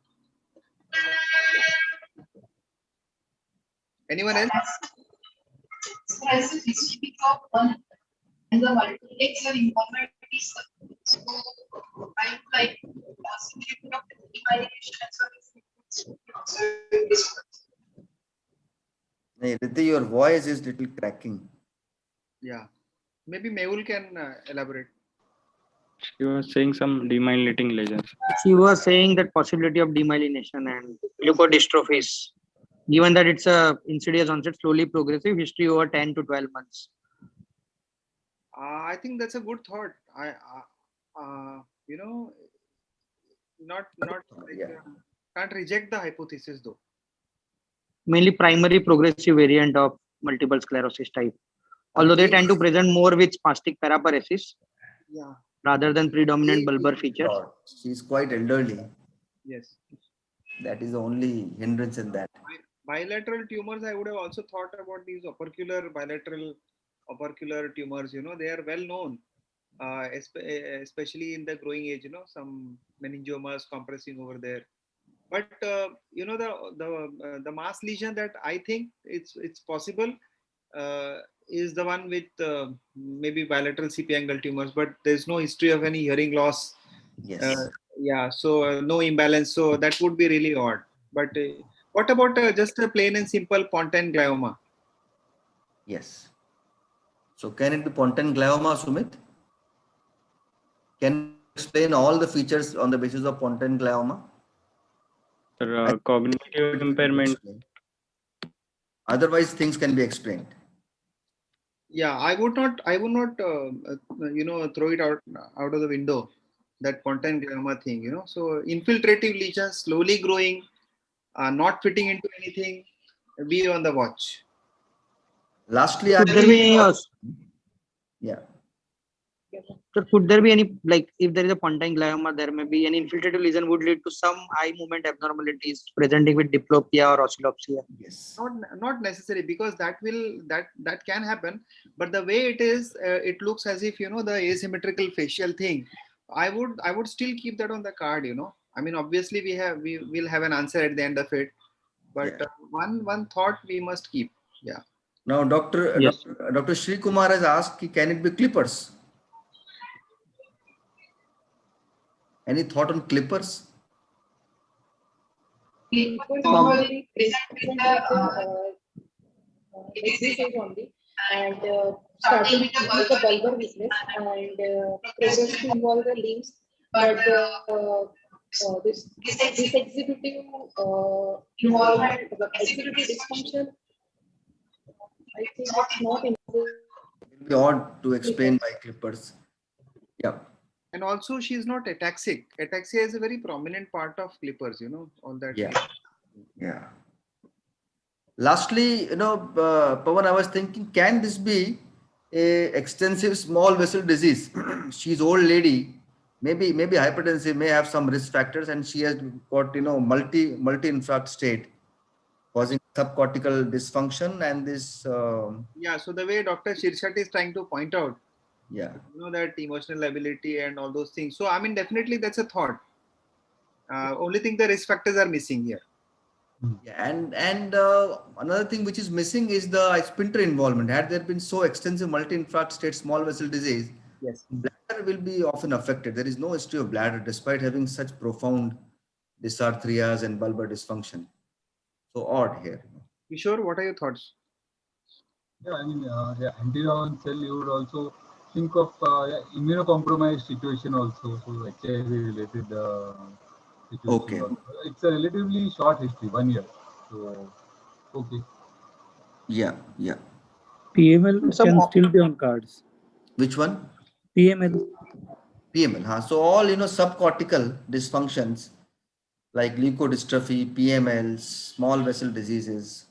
Anyone else? Has a history of one and the multiplex or informalities. So I would like possibility of Hey, Riddhi, your voice is little cracking. Yeah. Maybe Mehul can elaborate. She was saying some demyelinating lesions. She was saying that possibility of demyelination and leukodystrophies, given that it's a insidious onset, slowly progressive, history over 10 to 12 months. I think that's a good thought. Not Yeah. can't reject the hypothesis though. Mainly primary progressive variant of multiple sclerosis type. Although they tend to present more with spastic paraparesis Yeah. rather than predominant bulbar features. She's quite elderly. Yes. That is the only hindrance in that. Bilateral tumors, I would have also thought about these bilateral opercular tumors. They are well known, especially in the growing age. Some meningiomas compressing over there. But the mass lesion that I think it's possible is the one with maybe bilateral CP angle tumors. But there's no history of any hearing loss. Yes. So no imbalance. So that would be really odd. But what about just a plain and simple pontine glioma? Yes. So can it be pontine glioma, Sumit? Can you explain all the features on the basis of pontine glioma? Sir, cognitive impairment. Otherwise, things can be explained. Yeah, I would not throw it out of the window, that pontine glioma thing. So infiltrative lesions, slowly growing, not fitting into anything. Be on the watch. Lastly, Could there be any, yeah. so could there be any, like if there is a pontine glioma, there may be an infiltrative lesion would lead to some eye movement abnormalities presenting with diplopia or oscillopsia? Yes. Not necessary, because that can happen. But the way it is, it looks as if the asymmetrical facial thing. I would still keep that on the card. I mean, obviously we will have an answer at the end of it. But one thought we must keep. Yeah. Now, Dr. Sri Kumar has asked, can it be clippers? Any thought on clippers? Exist only, and starting with the bulbar weakness and progress to involve the limbs, but this executive involvement, the executive dysfunction, I think it's not in. It will be odd to explain by clippers. Yeah. And also, she is not ataxic. Ataxia is a very prominent part of clippers, all that. Yeah. Yeah. Lastly, Pawan, I was thinking, can this be a extensive small vessel disease? She's old lady, maybe hypertensive, may have some risk factors, and she has got multi infarct state causing subcortical dysfunction and this. Yeah, so the way Dr. Shirshat is trying to point out, Yeah. that emotional ability and all those things. So, I mean, definitely that's a thought. Only thing the risk factors are missing here. Yeah, and another thing which is missing is the sphincter involvement. Had there been so extensive multi-infarct state small vessel disease, Yes. bladder will be often affected. There is no history of bladder despite having such profound dysarthrias and bulbar dysfunction. So odd here. Kishore, what are your thoughts? Yeah, I mean, anti-Rawan cell, you would also think of immunocompromised situation also, so HIV related situation. Okay. Also. It's a relatively short history, 1 year. So, okay. Yeah, yeah. PML Some can still be on cards. Which one? PML. PML. Huh? So all subcortical dysfunctions like leukodystrophy, PML, small vessel diseases,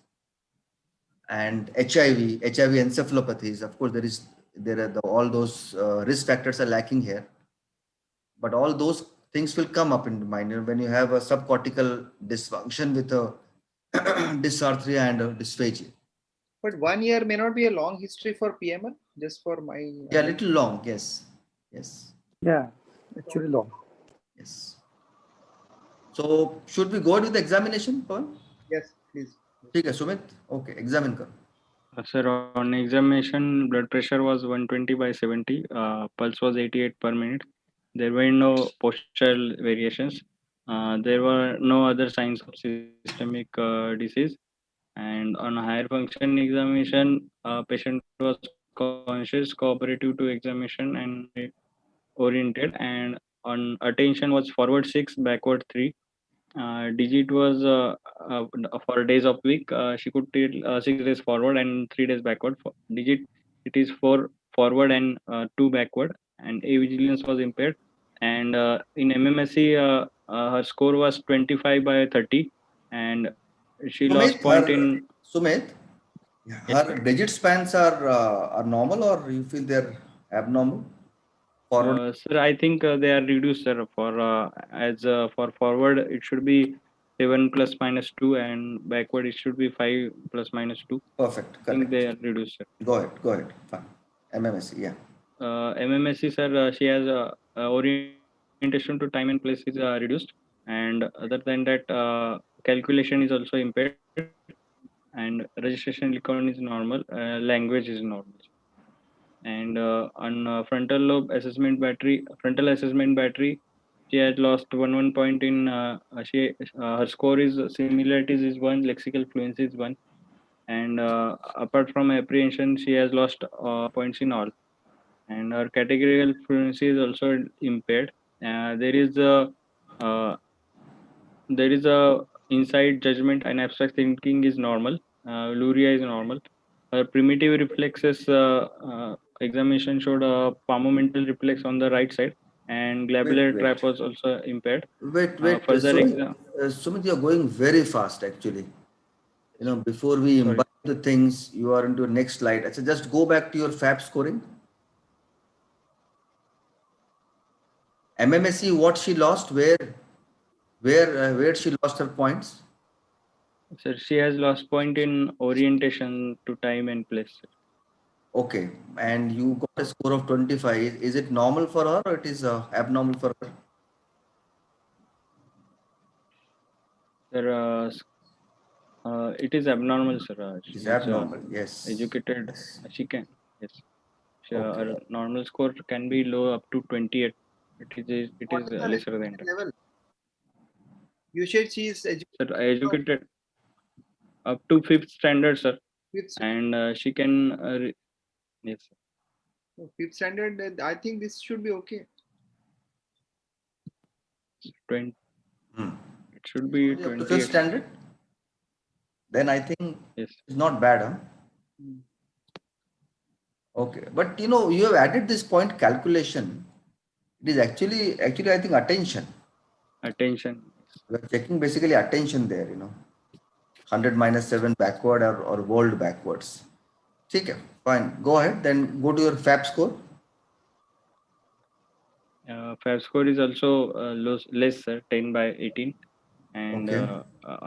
and HIV encephalopathies. Of course, all those risk factors are lacking here, but all those things will come up in the mind when you have a subcortical dysfunction with a dysarthria and a dysphagia. But 1 year may not be a long history for PML, just for my. Yeah, little long. Yes, yes, Yeah, actually long. yes. So should we go with the examination, Pawan? Yes, please. Okay, Sumit. Okay, examine kar. Sir, on examination, blood pressure was 120 by 70. Pulse was 88 per minute. There were no postural variations. There were no other signs of systemic disease. And on higher function examination, patient was conscious, cooperative to examination, and oriented. And on attention was forward 6, backward 3. Digit was for days of week. She could tell 6 days forward and 3 days backward. For digit, it is 4 forward and 2 backward. And A vigilance was impaired. And in MMSC, her score was 25 by 30, and she lost point in. Sumit, Yes, her sir. digit spans are normal, or you feel they're abnormal? Forward. Sir, I think they are reduced, sir. For forward, it should be 7 plus minus 2, and backward it should be 5 plus minus 2. Perfect. I think Correct. they are reduced, sir. Go ahead. Fine. MMSC, yeah. MMSC, sir, she has orientation to time and place is reduced, and other than that, calculation is also impaired, and registration recording is normal, language is normal. And on frontal assessment battery, she has lost one point in her score is similarities is 1, lexical fluency is 1, and apart from apprehension, she has lost points in all, and her categorical fluency is also impaired. There is a insight, judgment, and abstract thinking is normal. Luria is normal. Her primitive reflexes examination showed a palmomental reflex on the right side, and glabular Wait. trap was also impaired. Wait. Further Sumit, you're going very fast, actually. Before we Sorry. imbibe the things, you are into your next slide. So just go back to your FAB scoring. MMSC, what she lost, where she lost her points? Sir, she has lost point in orientation to time and place. Okay, and you got a score of 25. Is it normal for her, or it is abnormal for her? Sir, it is abnormal, sir. It is She is abnormal. Yes. educated. Yes. She can, yes. Okay. Her normal score can be low up to 28. It is What is the lesser than that. level? You said she is Sir, educated up to 5th standard, sir, fifth, and she can. Yes, sir. fifth standard. I think this should be okay. should be Up to fifth 28. standard? Then I think Yes. it's not bad, huh? Okay, but you have added this point calculation. It is actually I think attention. Attention. We are checking basically attention there. 100 minus 7 backward or world backwards. Okay, fine. Go ahead. Then go to your FAB score. FAB score is also less, sir, 10 by 18. And Okay.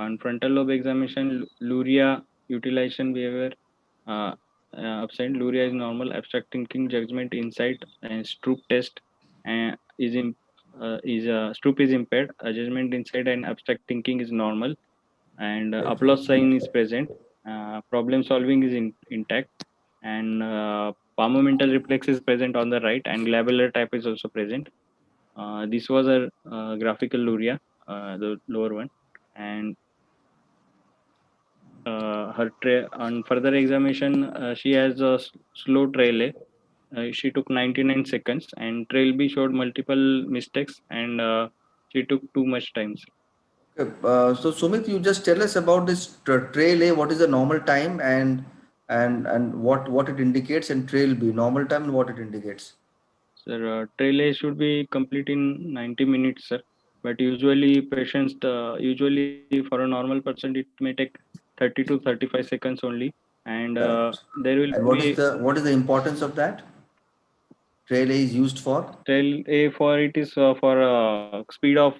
on frontal lobe examination, Luria utilization behavior absent. Luria is normal. Abstract thinking, judgment, insight, and Stroop test Stroop is impaired. Judgment, insight, and abstract thinking is normal. And applause sign is present. Problem solving is intact. And palmomental reflex is present on the right, and glabular type is also present. This was a graphical Luria, the lower one, and on further examination, she has a slow trail A. She took 99 seconds, and trail B showed multiple mistakes, and she took too much time. Okay. So Sumit, you just tell us about this trail A. What is the normal time and what it indicates, and trail B normal time and what it indicates. Sir, trail A should be complete in 90 minutes, sir. But usually, patients, usually for a normal person, it may take 30 to 35 seconds only, and Correct. there will And be what is the importance of that? Trail A is used for? trail A for it is for speed of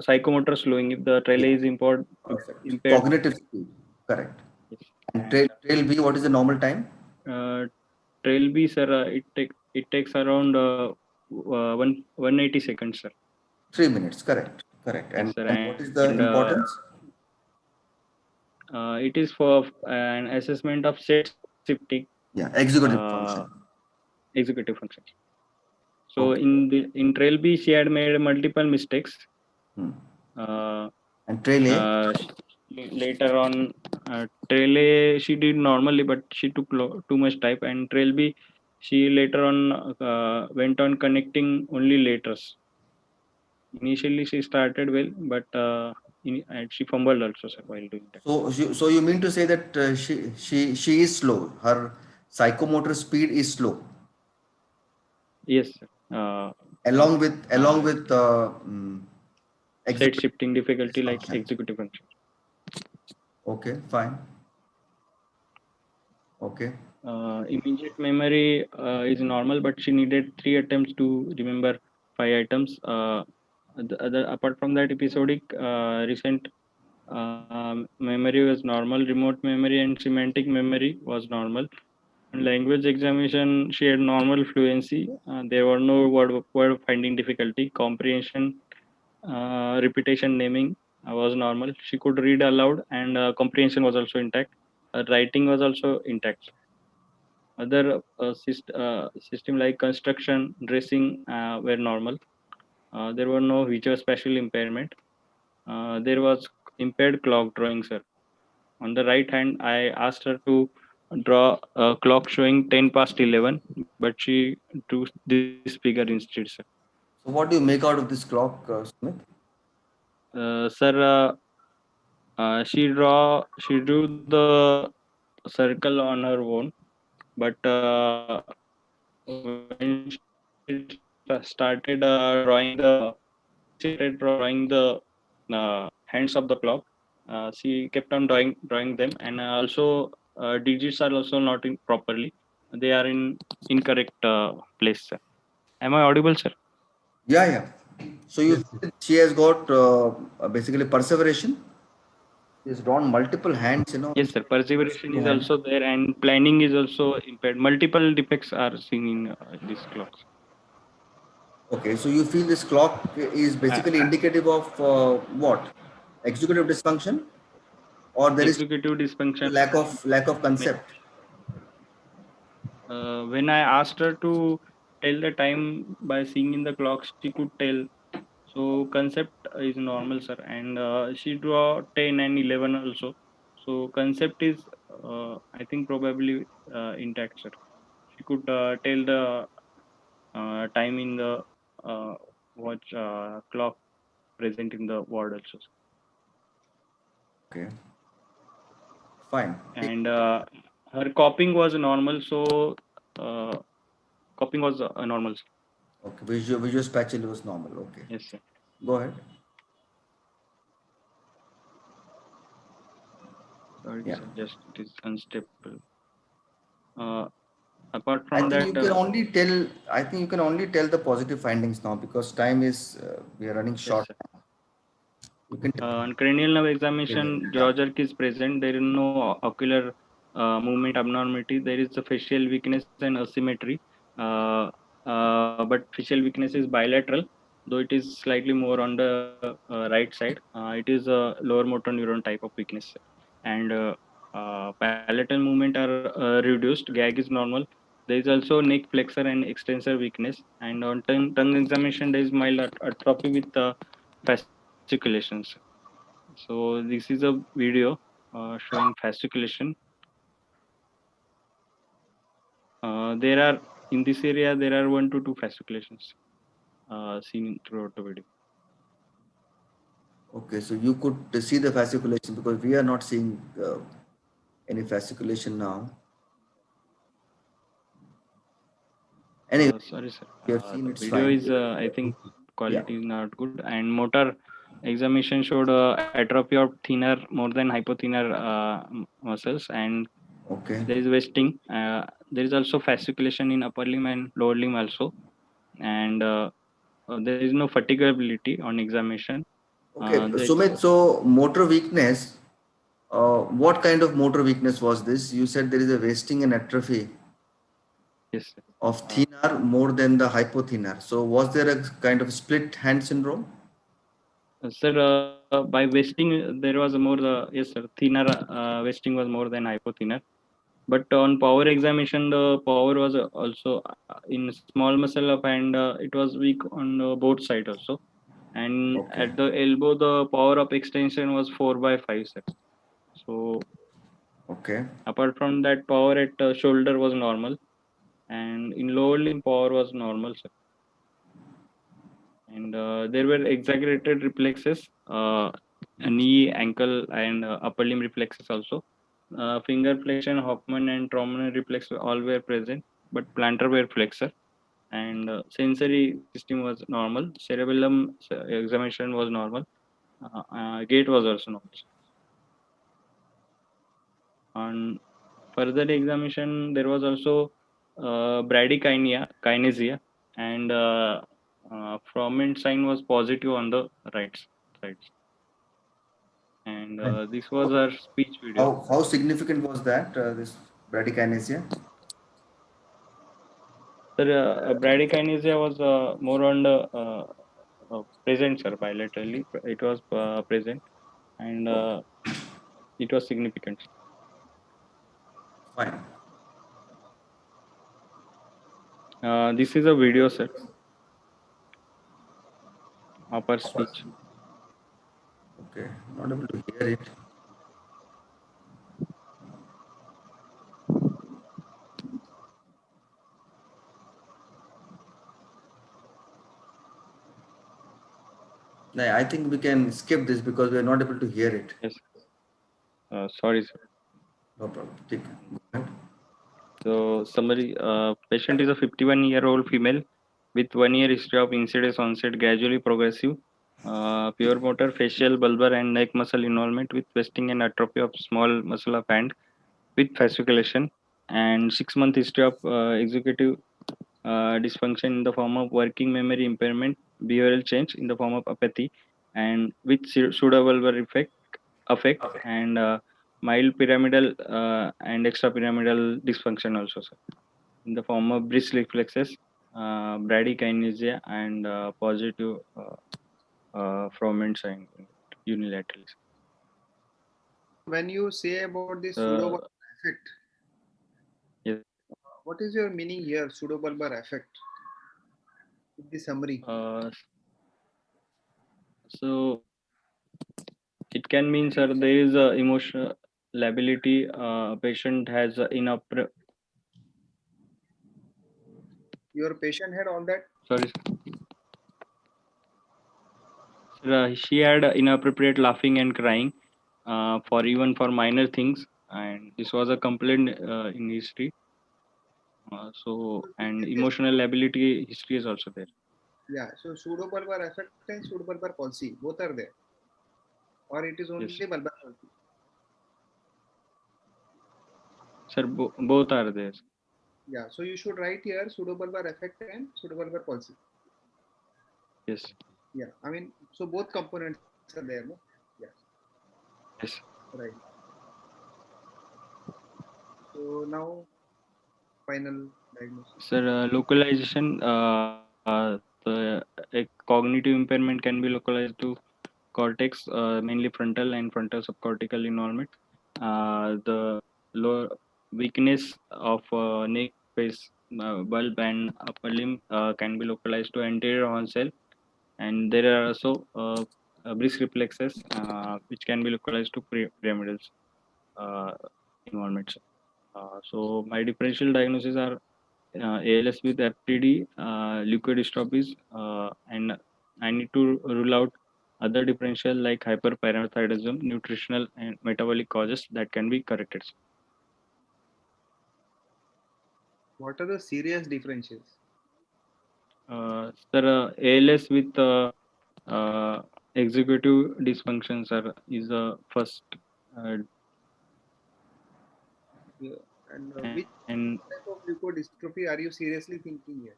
psychomotor slowing. If the trail A Yeah. is Perfect. impaired, Cognitive speed. Correct. yes. And trail B, what is the normal time? Uh, trail B, sir, it takes around 180 seconds, sir. 3 minutes. Correct. Correct. Yes, sir, And what is the and importance? it is for an assessment of set shifting Yeah, executive uh, function. executive functions. So Okay. in trail B, she had made multiple mistakes. Hmm. Uh, And trail A? Later on, trail A she did normally, but she took too much time. And trail B, she later on went on connecting only letters. Initially, she started well, but and she fumbled also, sir, while doing that. So you mean to say that she is slow. Her psychomotor speed is slow, Yes, sir. along with Set executive shifting difficulty like function. executive function. Okay, fine. Okay. Immediate memory is normal, but she needed 3 attempts to remember 5 items. Apart from that, episodic recent memory was normal. Remote memory and semantic memory was normal. In language examination, she had normal fluency. There were no word finding difficulty. Comprehension, repetition, naming was normal. She could read aloud, and comprehension was also intact. Writing was also intact. Other system like construction, dressing were normal. There were no visual spatial impairment. There was impaired clock drawing, sir. On the right hand, I asked her to draw a clock showing 10 past 11, but she drew this figure instead, sir. So what do you make out of this clock, Smith? Sir, she drew the circle on her own, but when she started drawing the hands of the clock, she kept on drawing them, and also digits are also not in properly. They are in incorrect place, sir. Am I audible, sir? Yeah, yeah. So you Yes, yes. said she has got basically perseveration. She has drawn multiple hands. Yes, sir. Perseveration is Hand. also there, and planning is also impaired. Multiple defects are seen in these clocks. Okay, so you feel this clock is basically indicative of what? Executive dysfunction, or there is Executive dysfunction. lack of concept. When I asked her to tell the time by seeing in the clock, she could tell. So concept is normal, sir, and she draw 10 and 11 also. So concept is, I think, probably intact, sir. She could tell the time in the watch clock present in the ward also, sir. Okay. Fine. And her coughing was normal, so coughing was normal. Okay. Visual spatial was normal. Okay. Yes, sir. Go ahead. Sorry, Yeah. sir, just it is unstable. Apart I from think that, you can only tell. I think you can only tell the positive findings now because time is we are running yes, short. sir. You can tell. On cranial nerve Cranial, examination, yeah. jaw jerk is present. There is no ocular movement abnormality. There is a facial weakness and asymmetry. But facial weakness is bilateral, though it is slightly more on the right side. It is a lower motor neuron type of weakness. And palatal movement are reduced. Gag is normal. There is also neck flexor and extensor weakness. And on tongue examination, there is mild atrophy with fasciculations. So this is a video showing fasciculation. There are in this area there are 1 to 2 fasciculations seen throughout the video. Okay, so you could see the fasciculation because we are not seeing any fasciculation now. Anyway, Sorry, sir. we have seen The it's video fine. is I think Yeah. quality is not good, and motor examination showed atrophy of thinner more than hypothinner muscles, and Okay. there is wasting. There is also fasciculation in upper limb and lower limb also, and there is no fatigability on examination. Okay, That's Sumit, so motor weakness, what kind of motor weakness was this? You said there is a wasting and atrophy yes, sir. of thinner more than the hypothinner. So was there a kind of split hand syndrome? Sir, by wasting, there was more, yes, sir, thinner wasting was more than hypothinner. But on power examination, the power was also in small muscle of hand, it was weak on both sides also. And Okay. at the elbow, the power of extension was 4/5, sir. So Okay. apart from that, power at shoulder was normal. And in lower limb, power was normal, sir. And there were exaggerated reflexes, knee, ankle, and upper limb reflexes also. Finger flexion, Hoffman, and Trommler reflex all were present, but plantar were flexor. And sensory system was normal. Cerebellum examination was normal. Gait was also normal. On further examination, there was also bradykinesia, and Froment sign was positive on the right side. And this was our speech video. How significant was that, this bradykinesia? Sir, bradykinesia was more on the present, sir, bilaterally. It was present, and it was significant. Fine. This is a video, sir, of our speech. Okay, not able to hear it. No, I think we can skip this because we are not able to hear it. Yes. Sorry, sir. No problem. Take it. Go ahead. So summary, patient is a 51-year-old female with 1 year history of insidious onset, gradually progressive, pure motor, facial, bulbar, and neck muscle involvement with wasting and atrophy of small muscle of hand with fasciculation, and 6 month history of executive dysfunction in the form of working memory impairment, behavioral change in the form of apathy, and with pseudobulbar effect, and mild pyramidal and extrapyramidal dysfunction also, sir, in the form of bridge reflexes, bradykinesia, and positive fragments and unilaterally. When you say about this Uh, pseudobulbar effect, yes. what is your meaning here, pseudobulbar effect? In the summary. So it can mean, sir, there is a emotional lability. Patient has Your patient had all that. sorry, sir, she had inappropriate laughing and crying, for even for minor things, and this was a complaint in history. So and emotional ability history is also there. Yeah, so pseudobulbar effect and pseudobulbar palsy, both are there. Or it is only Yes. bulbar palsy. Sir, both are there. Yeah, so you should write here pseudobulbar effect and pseudobulbar palsy. Yes. Yeah, I mean, so both components are there, no? Yeah, Yes. right. So now, final diagnosis. Sir, localization, the cognitive impairment can be localized to cortex, mainly frontal and frontal subcortical involvement. The low weakness of neck, face, bulb, and upper limb can be localized to anterior horn cell, and there are also brisk reflexes which can be localized to pyramidal uh, involvements. So my differential diagnoses are ALS with FTD, leukodystrophies, and I need to rule out other differential like hyperparathyroidism, nutritional and metabolic causes that can be corrected. What are the serious differences? Sir, ALS with executive dysfunction, sir, is the first, uh, Yeah. And which and type of leukodystrophy are you seriously thinking here?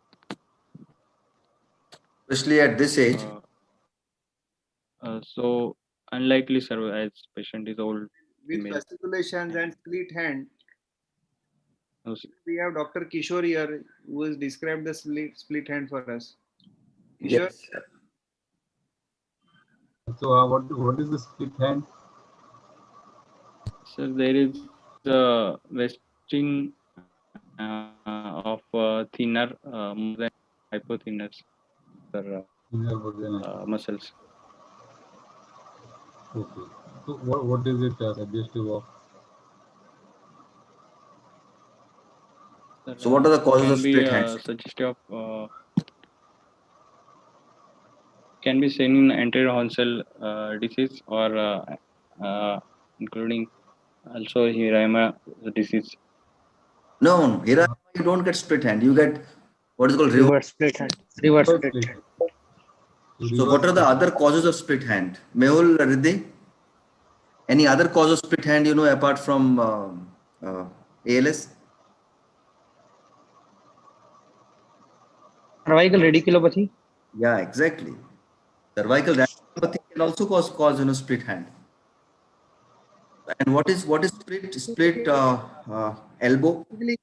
Especially at this age. so unlikely, sir, as patient is old With female. fasciculations and split hand, No, sir. we have Dr. Kishore here who has described the split hand for us. Kishore, Yes. So what is the split hand? So there is a vesting of thinner more than hypothiners Inner version. muscles. Okay. So what is it suggestive of? Sir, So what are the causes can of be split hands? suggestive of can be seen in anterior horn cell disease or including also Hirayama disease. No, here you don't get split hand. You get what is called reverse. Reverse split hand. Reverse Reverse split split hand. hand. So what are the other causes of split hand? Mehul, Riddhi? Any other cause of split hand, you know, apart from ALS? Cervical radiculopathy. Yeah, exactly. Cervical radiculopathy can also cause split hand. And what is split elbow? basically,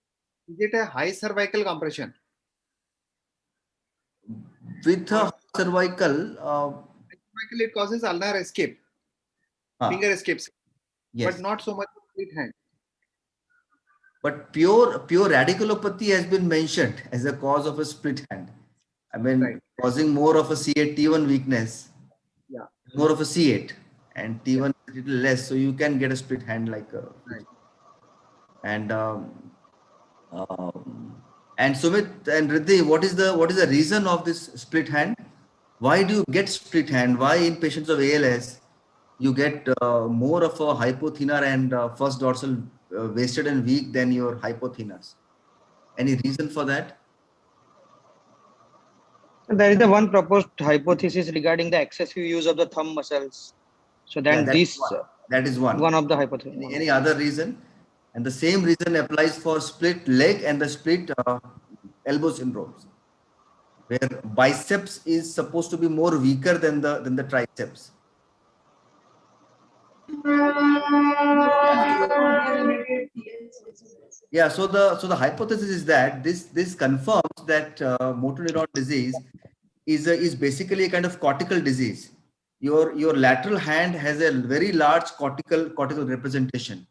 is it a high cervical compression? With a cervical, Cervical, it causes ulnar escape, finger escapes, yes. but not so much split hand. But pure radiculopathy has been mentioned as a cause of a split hand. I mean, Right. causing more of a C8 T1 weakness, Yeah. more of a C8, and T1 a little less, so you can get a split hand like a. Right. And and Sumit and Riddhi, what is the reason of this split hand? Why do you get split hand? Why in patients of ALS you get more of a hypothenar and first dorsal wasted and weak than your hypothenars? Any reason for that? There is the one proposed hypothesis regarding the excessive use of the thumb muscles. So then that this is one. one of the hypotheses. Any other reason? And the same reason applies for split leg and the split elbow syndromes, where biceps is supposed to be more weaker than the triceps. Yeah, so the hypothesis is that this confirms that motor neuron disease is basically a kind of cortical disease. Your lateral hand has a very large cortical representation.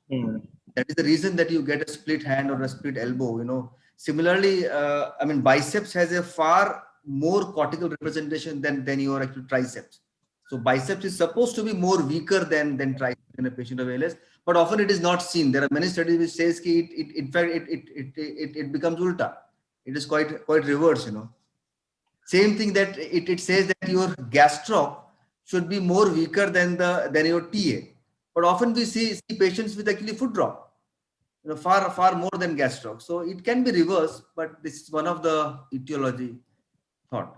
That is the reason that you get a split hand or a split elbow. You know, similarly, I mean, biceps has a far more cortical representation than your actual triceps. So biceps is supposed to be more weaker than triceps in a patient of ALS, but often it is not seen. There are many studies which says that in fact it becomes ulta. It is quite reverse. You know, same thing that it says that your gastroc should be more weaker than your TA. But often we see patients with actually foot drop, far more than gas stroke. So it can be reversed, but this is one of the etiology thought.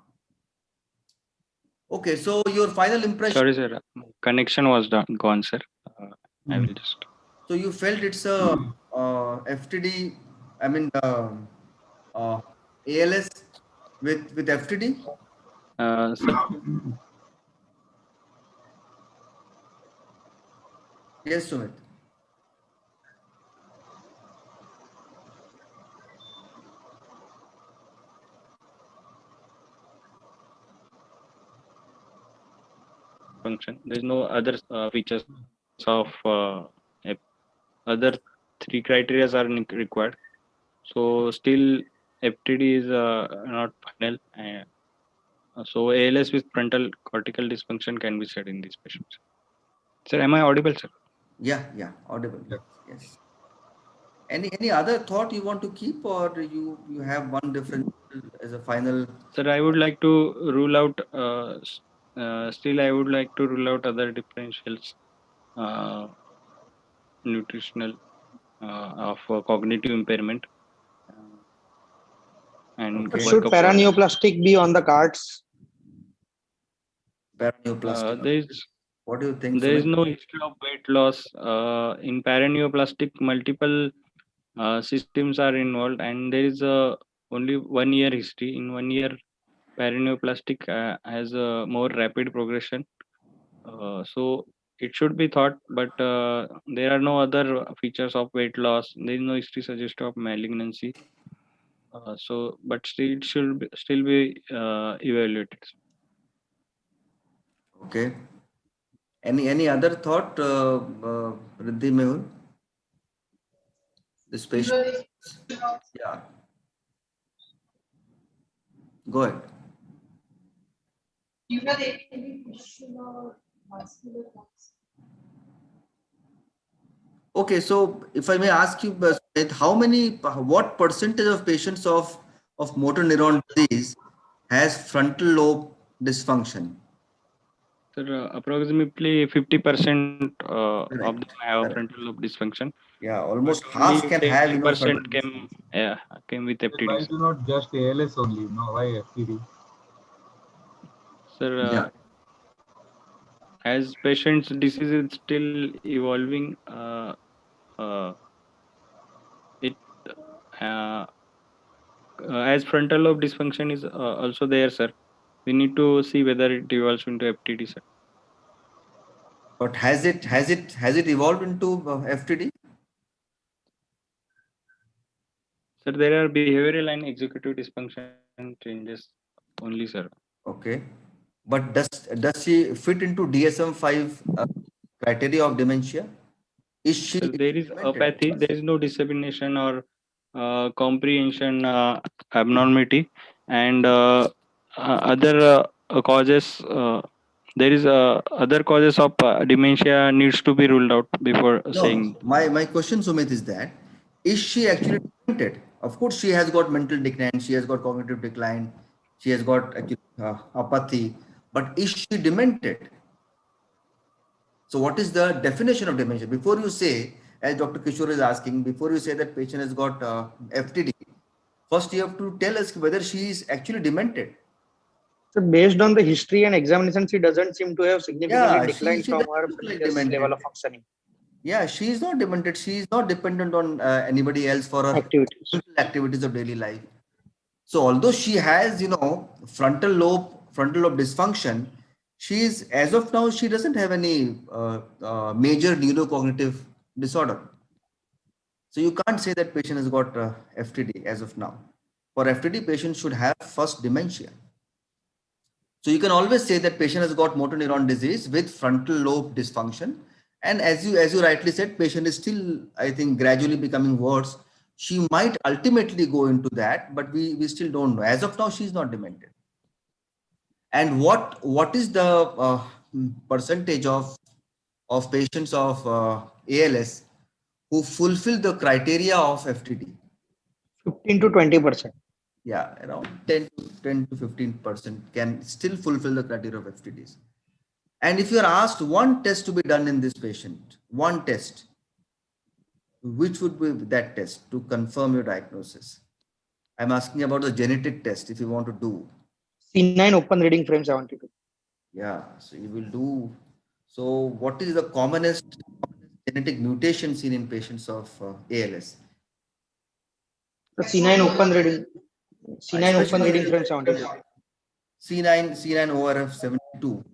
Okay, so your final impression. Sorry, sir. Connection was gone, sir. I will just. So you felt it's a FTD, I mean ALS with FTD? Sir, Yes, Sumit. function. There is no other features of other three criteria are required. So still FTD is not final. So ALS with frontal cortical dysfunction can be said in these patients. Sir, am I audible, sir? Yeah, audible. Yeah. Yes. Any other thought you want to keep, or you have one differential as a final? Sir, I would like to rule out. Still, I would like to rule out other differentials, nutritional of cognitive impairment, and But Okay. should workup. paraneoplastic be on the cards? Paraneoplastic. There is What do you think, there is Sumit? no history of weight loss in paraneoplastic. Multiple systems are involved, and there is only 1 year history. In 1 year, paraneoplastic has a more rapid progression. So it should be thought, but there are no other features of weight loss. There is no history suggestive of malignancy. But still, it should still be evaluated. Okay. Any other thought, Riddhi Mehul? This patient. Yeah. Go ahead. You know, there can be question or muscular parts. Okay, so if I may ask you, Sumit, what percentage of patients of motor neuron disease has frontal lobe dysfunction? Sir, approximately 50% of Correct. them have Correct. frontal lobe dysfunction. Yeah, almost But half only can have, 10% frontal came, came with Then why FTD. do not just ALS only? No, why FTD? Sir, Yeah. as patient's disease is still evolving, it as frontal lobe dysfunction is also there, sir. We need to see whether it evolves into FTD, sir. But has it evolved into FTD? Sir, there are behavioral and executive dysfunction changes only, sir. Okay. But does she fit into DSM-5 criteria of dementia? Is she So there is demented? apathy, there is no dissemination or comprehension abnormality, and other causes. There is other causes of dementia needs to be ruled out before No, saying. my question, Sumit, is that is she actually demented? Of course, she has got mental decline, she has got cognitive decline, she has got apathy, but is she demented? So, what is the definition of dementia? Before you say, as Dr. Kishore is asking, before you say that patient has got FTD, first you have to tell us whether she is actually demented. So based on the history and examination, she doesn't seem to have significantly Yeah, declined she from doesn't her look like previous demented. level of functioning Yeah, she is not demented. She is not dependent on anybody else for her activities. activities of daily life. So although she has, frontal lobe dysfunction, she is, as of now, she doesn't have any major neurocognitive disorder. So you can't say that patient has got FTD as of now. For FTD, patient should have first dementia. So you can always say that patient has got motor neuron disease with frontal lobe dysfunction. And as you rightly said, patient is still, I think, gradually becoming worse. She might ultimately go into that, but we still don't know. As of now, she's not demented. And what is the percentage of patients of ALS who fulfill the criteria of FTD? 15 to 20%. Yeah, around 10 to 15% can still fulfill the criteria of FTDs. And if you are asked one test to be done in this patient, one test, which would be that test to confirm your diagnosis? I'm asking about the genetic test if you want to do. C9 open reading frame 72. Yeah, so you will do. So, what is the commonest genetic mutation seen in patients of ALS? The C9 open reading. C9 open Especially reading frame 72. C9 ORF72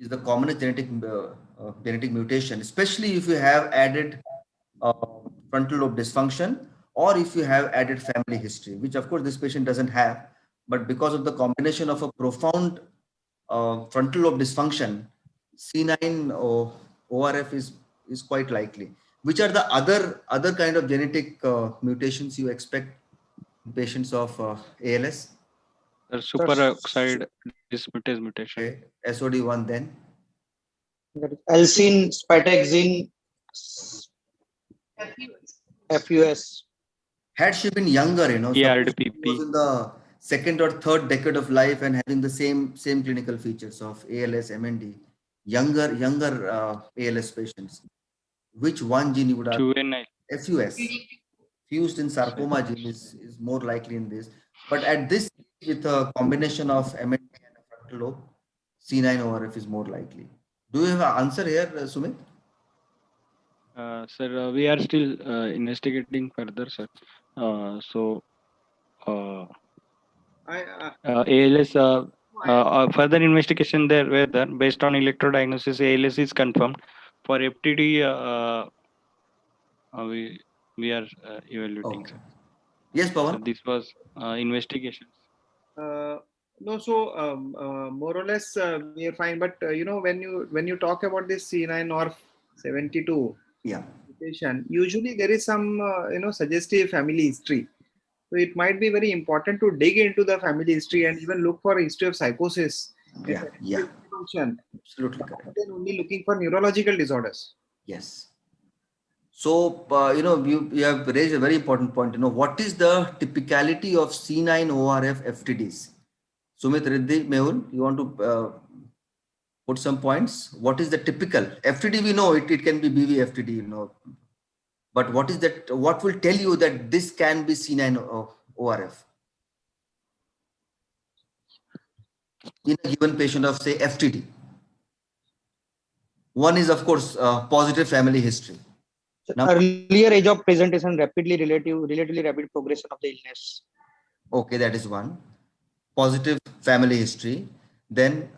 is the commonest genetic mutation, especially if you have added uh, frontal lobe dysfunction or if you have added family history, which of course this patient doesn't have, but because of the combination of a profound frontal lobe dysfunction, C9 ORF is quite likely. Which are the other kind of genetic mutations you expect in patients of ALS? Superoxide dismutase mutation. Okay, SOD1 then. Alcine, spitaxine, FUS. Had she been younger, suppose she ERDPP. was in the second or third decade of life and having the same clinical features of ALS, MND, younger ALS patients, which one gene you would have? Juvenile. FUS, fused in sarcoma gene is more likely in this. But at this, with a combination of MND and a frontal lobe, C9 ORF is more likely. Do you have an answer here, Sumit? Sir, we are still investigating further, sir. ALS, further investigation there whether based on electrodiagnosis ALS is confirmed. For FTD, we are evaluating. Okay. Sir. Yes, So Pawan. this was investigations. No, so more or less we are fine. But when you talk about this C9 or 72 Yeah. mutation, usually there is some suggestive family history. So it might be very important to dig into the family history and even look for a history of psychosis. Yeah. Function. Absolutely correct. Then only looking for neurological disorders. Yes. So, you have raised a very important point. What is the typicality of C9 ORF FTDs? Sumit, Riddhi, Mehul, you want to put some points? What is the typical FTD? We know it can be BV FTD, but what is that? What will tell you that this can be C9 ORF in a given patient of, say, FTD? One is, of course, positive family history. Earlier age of presentation, relatively rapid progression of the illness. Okay, that is one. Positive family history. Then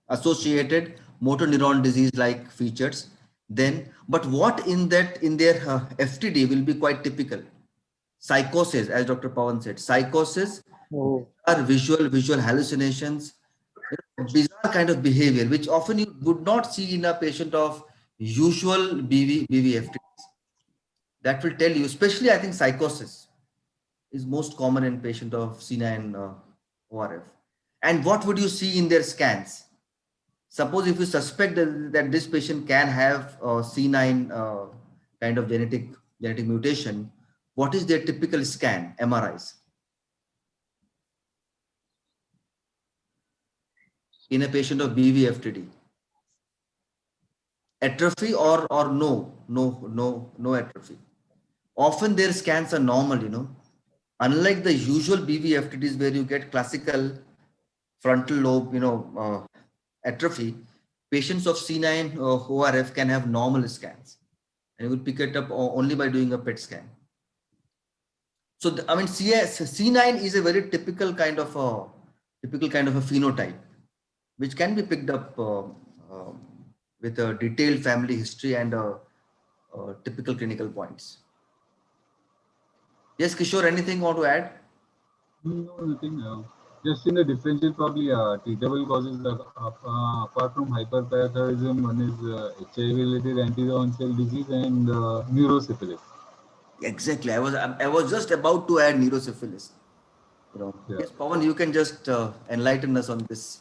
associated motor neuron disease like features. Then, but what in their FTD will be quite typical? Psychosis, as Dr. Pawan said. Psychosis are visual hallucinations, bizarre kind of behavior, which often you would not see in a patient of usual BV FTDs. That will tell you, especially I think psychosis is most common in patient of C9 ORF. And what would you see in their scans? Suppose if you suspect that this patient can have C9 kind of genetic mutation, what is their typical scan, MRIs? In a patient of BV FTD? Atrophy or no atrophy. Often their scans are normal, Unlike the usual BV FTDs where you get classical frontal lobe, atrophy, patients of C9 ORF can have normal scans, and you will pick it up only by doing a PET scan. So, C9 is a very typical kind of a phenotype, which can be picked up with a detailed family history and typical clinical points. Yes, Kishore, anything you want to add? No, nothing. Just in the differential, probably treatable causes apart from hyperparathyroidism, one is HIV-related anti-onset disease and neurosyphilis. Exactly. I was just about to add neurosyphilis. Yeah. Yes, Pawan, you can just enlighten us on this.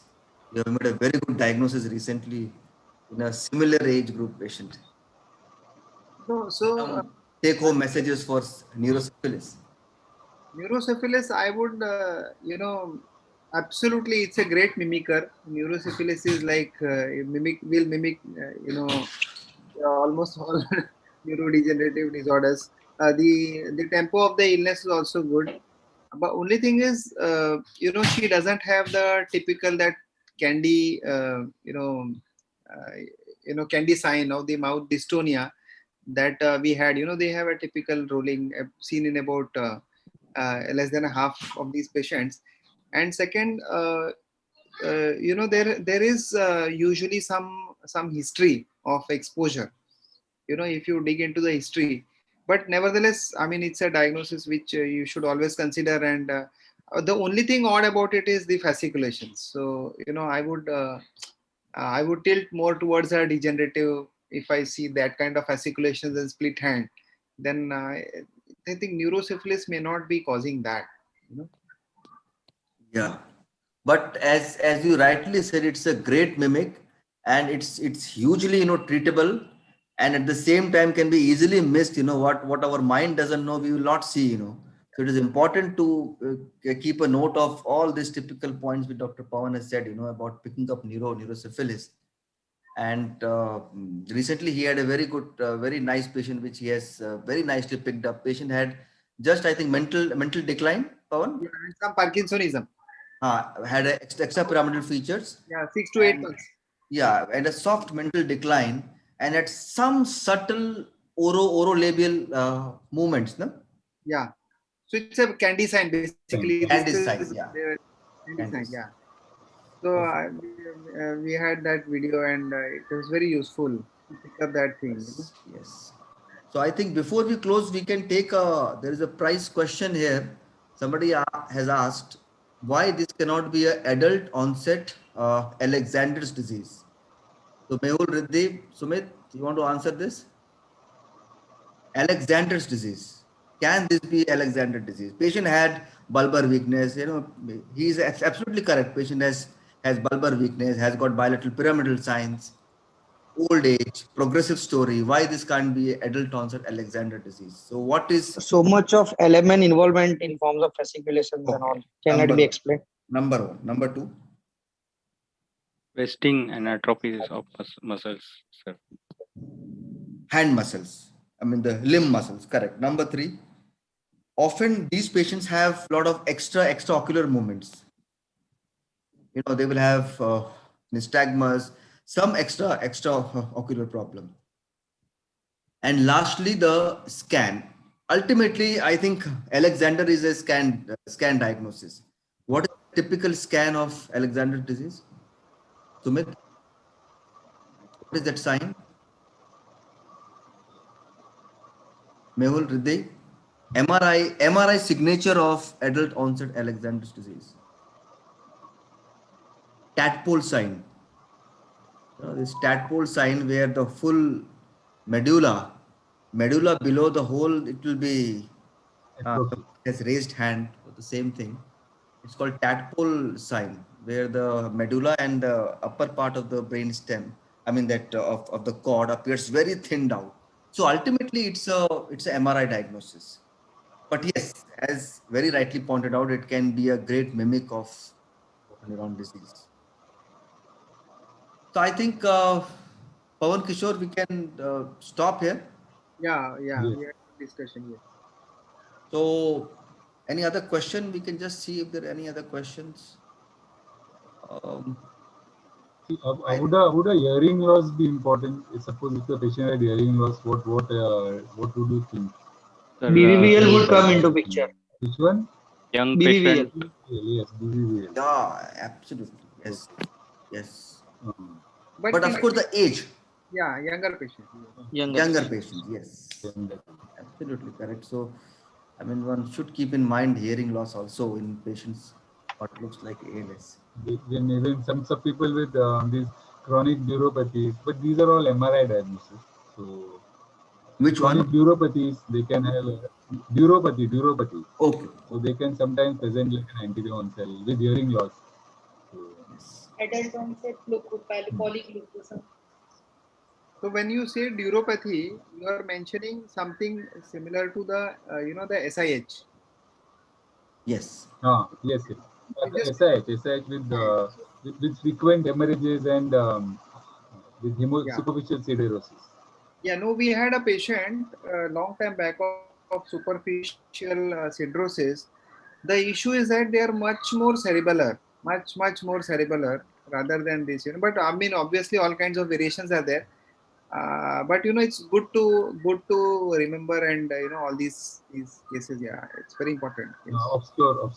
You have made a very good diagnosis recently in a similar age group patient. No, so Take home messages for neurosyphilis. neurosyphilis, I would, Absolutely, it's a great mimicker. Neurosyphilis is like will mimic almost all neurodegenerative disorders. The tempo of the illness is also good, but only thing is she doesn't have the typical that candy candy sign of the mouth dystonia that we had. They have a typical rolling seen in about less than a half of these patients. And second, there is usually some history of exposure, if you dig into the history. But nevertheless, I mean, it's a diagnosis which you should always consider. And the only thing odd about it is the fasciculations. So I would tilt more towards a degenerative. If I see that kind of fasciculations and split hand, then I think neurosyphilis may not be causing that. Yeah. But as you rightly said, it's a great mimic, and it's hugely treatable, and at the same time can be easily missed. What our mind doesn't know, we will not see. So it is important to keep a note of all these typical points which Dr. Pawan has said. About picking up neurosyphilis. And recently he had a very good, very nice patient which he has very nicely picked up. Patient had just, I think, mental decline, Pawan. Yeah, and some Parkinsonism. Had extrapyramidal features. Yeah, 6 to 8 And months. yeah, and a soft mental decline, and at some subtle orolabial movements, no? Yeah. So it's a candy sign basically. Candy This sign, is yeah. the candy sign, Candice. yeah. So we had that video, and it was very useful to pick up that thing. Yes, yes. So I think before we close, we can take there is a prize question here. Somebody has asked why this cannot be an adult onset Alexander's disease. So Mehul, Riddhi, Sumit, you want to answer this? Alexander's disease. Can this be Alexander disease? Patient had bulbar weakness. He is absolutely correct. Patient has bulbar weakness, has got bilateral pyramidal signs, old age, progressive story. Why this can't be adult onset Alexander disease? So what is So much of element involvement in forms of fasciculations and all. Can it be explained? number one? Number two? Wasting and atrophies of muscles, sir. Hand muscles. I mean the limb muscles. Correct. Number three. Often these patients have a lot of extraocular movements. They will have nystagmus, some extraocular problem. And lastly, the scan. Ultimately, I think Alexander is a scan diagnosis. What is the typical scan of Alexander disease? Sumit, what is that sign? Mehul, Riddhi? MRI signature of adult onset Alexander's disease. Tadpole sign. This tadpole sign where the full medulla below the hole, it will be has raised hand, the same thing. It's called tadpole sign, where the medulla and the upper part of the brain stem, I mean that of the cord, appears very thinned out. So ultimately, it's a MRI diagnosis. But yes, as very rightly pointed out, it can be a great mimic of neuron disease. So I think Pawan Kishore, we can stop here. Yeah, Yes. we had a discussion here. So any other question? We can just see if there are any other questions. Would a hearing loss be important? Suppose if the patient had hearing loss, what would you think? Sir, BBVL would come into picture. Which one? young BBVL. patient. Yes, BBVL. Yeah, absolutely. Yes, yes. But But of course, the age. yeah, younger patient. Younger patients, yes. Absolutely correct. So, I mean, one should keep in mind hearing loss also in patients what looks like ALS. Then even some people with these chronic neuropathies, but these are all MRI diagnosis. So Which chronic one? neuropathies, they can have neuropathy. Okay. So they can sometimes present like an anti-neuron cell with hearing loss. So, Yes. Adult onset polyglucosum. So when you say neuropathy, you are mentioning something similar to the the SIH. Yes. yes. SIH with frequent hemorrhages and with Yeah. superficial siderosis. Yeah, no, we had a patient long time back of superficial siderosis. The issue is that they are much more cerebellar, much more cerebellar rather than this. But I mean, obviously, all kinds of variations are there. But it's good to remember and all these cases. Yeah, it's very important. Yes. Obscure.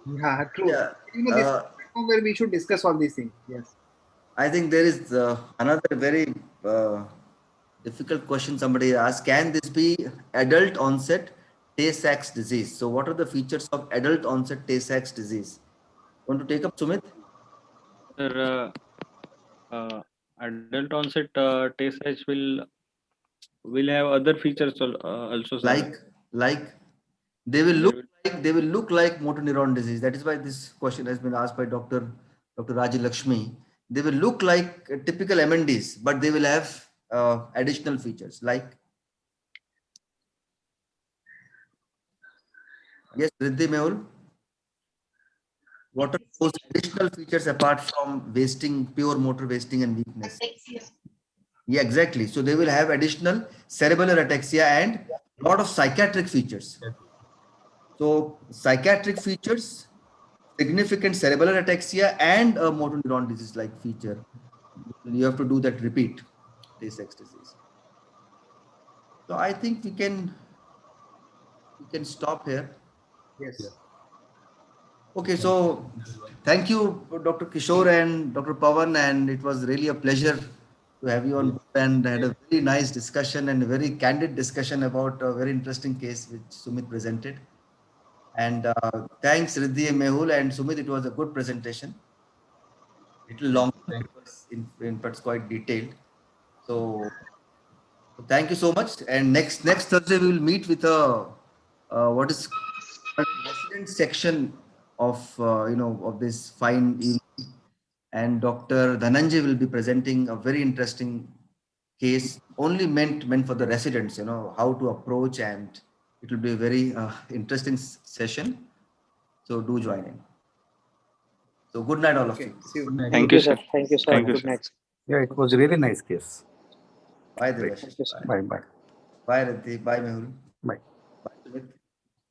Yeah, true. Yeah. This is a platform where we should discuss all these things. Yes. I think there is another very difficult question somebody asked. Can this be adult onset Tay-Sachs disease? So what are the features of adult onset Tay-Sachs disease? Want to take up, Sumit? Sir, adult onset TSH will have other features also, sir. Like they will look like motor neuron disease. That is why this question has been asked by Dr. Raji Lakshmi. They will look like typical MNDs, but they will have additional features like, yes, Riddhi Mehul. What are those additional features apart from wasting, pure motor wasting and weakness? Yeah, exactly. So they will have additional cerebellar ataxia and a lot of psychiatric features. So psychiatric features, significant cerebellar ataxia and a motor neuron disease like feature. You have to do that repeat, Tay-Sachs disease. So I think we can stop here. Yes. Okay, so thank you, Dr. Kishore and Dr. Pawan, and it was really a pleasure to have you on board and had a very nice discussion and a very candid discussion about a very interesting case which Sumit presented. And thanks, Riddhi and Mehul and Sumit. It was a good presentation. Little long, Thank it was in fact quite detailed. So thank you so much. And next Thursday we will meet with a what is called resident section of of this fine evening. And Dr. Dhananjay will be presenting a very interesting case, only meant for the residents. How to approach, and it will be a very interesting session. So do join in. So good night, all of Okay. you. See you. Good night. Thank you, sir. Thank you, sir. Thank you, Good sir. night. Yeah, it was really nice case. Bye, Great. Devashish. Thank you, sir. Bye. Bye. Bye, Riddhi. Bye, Mehul. Bye. Bye, Sumit.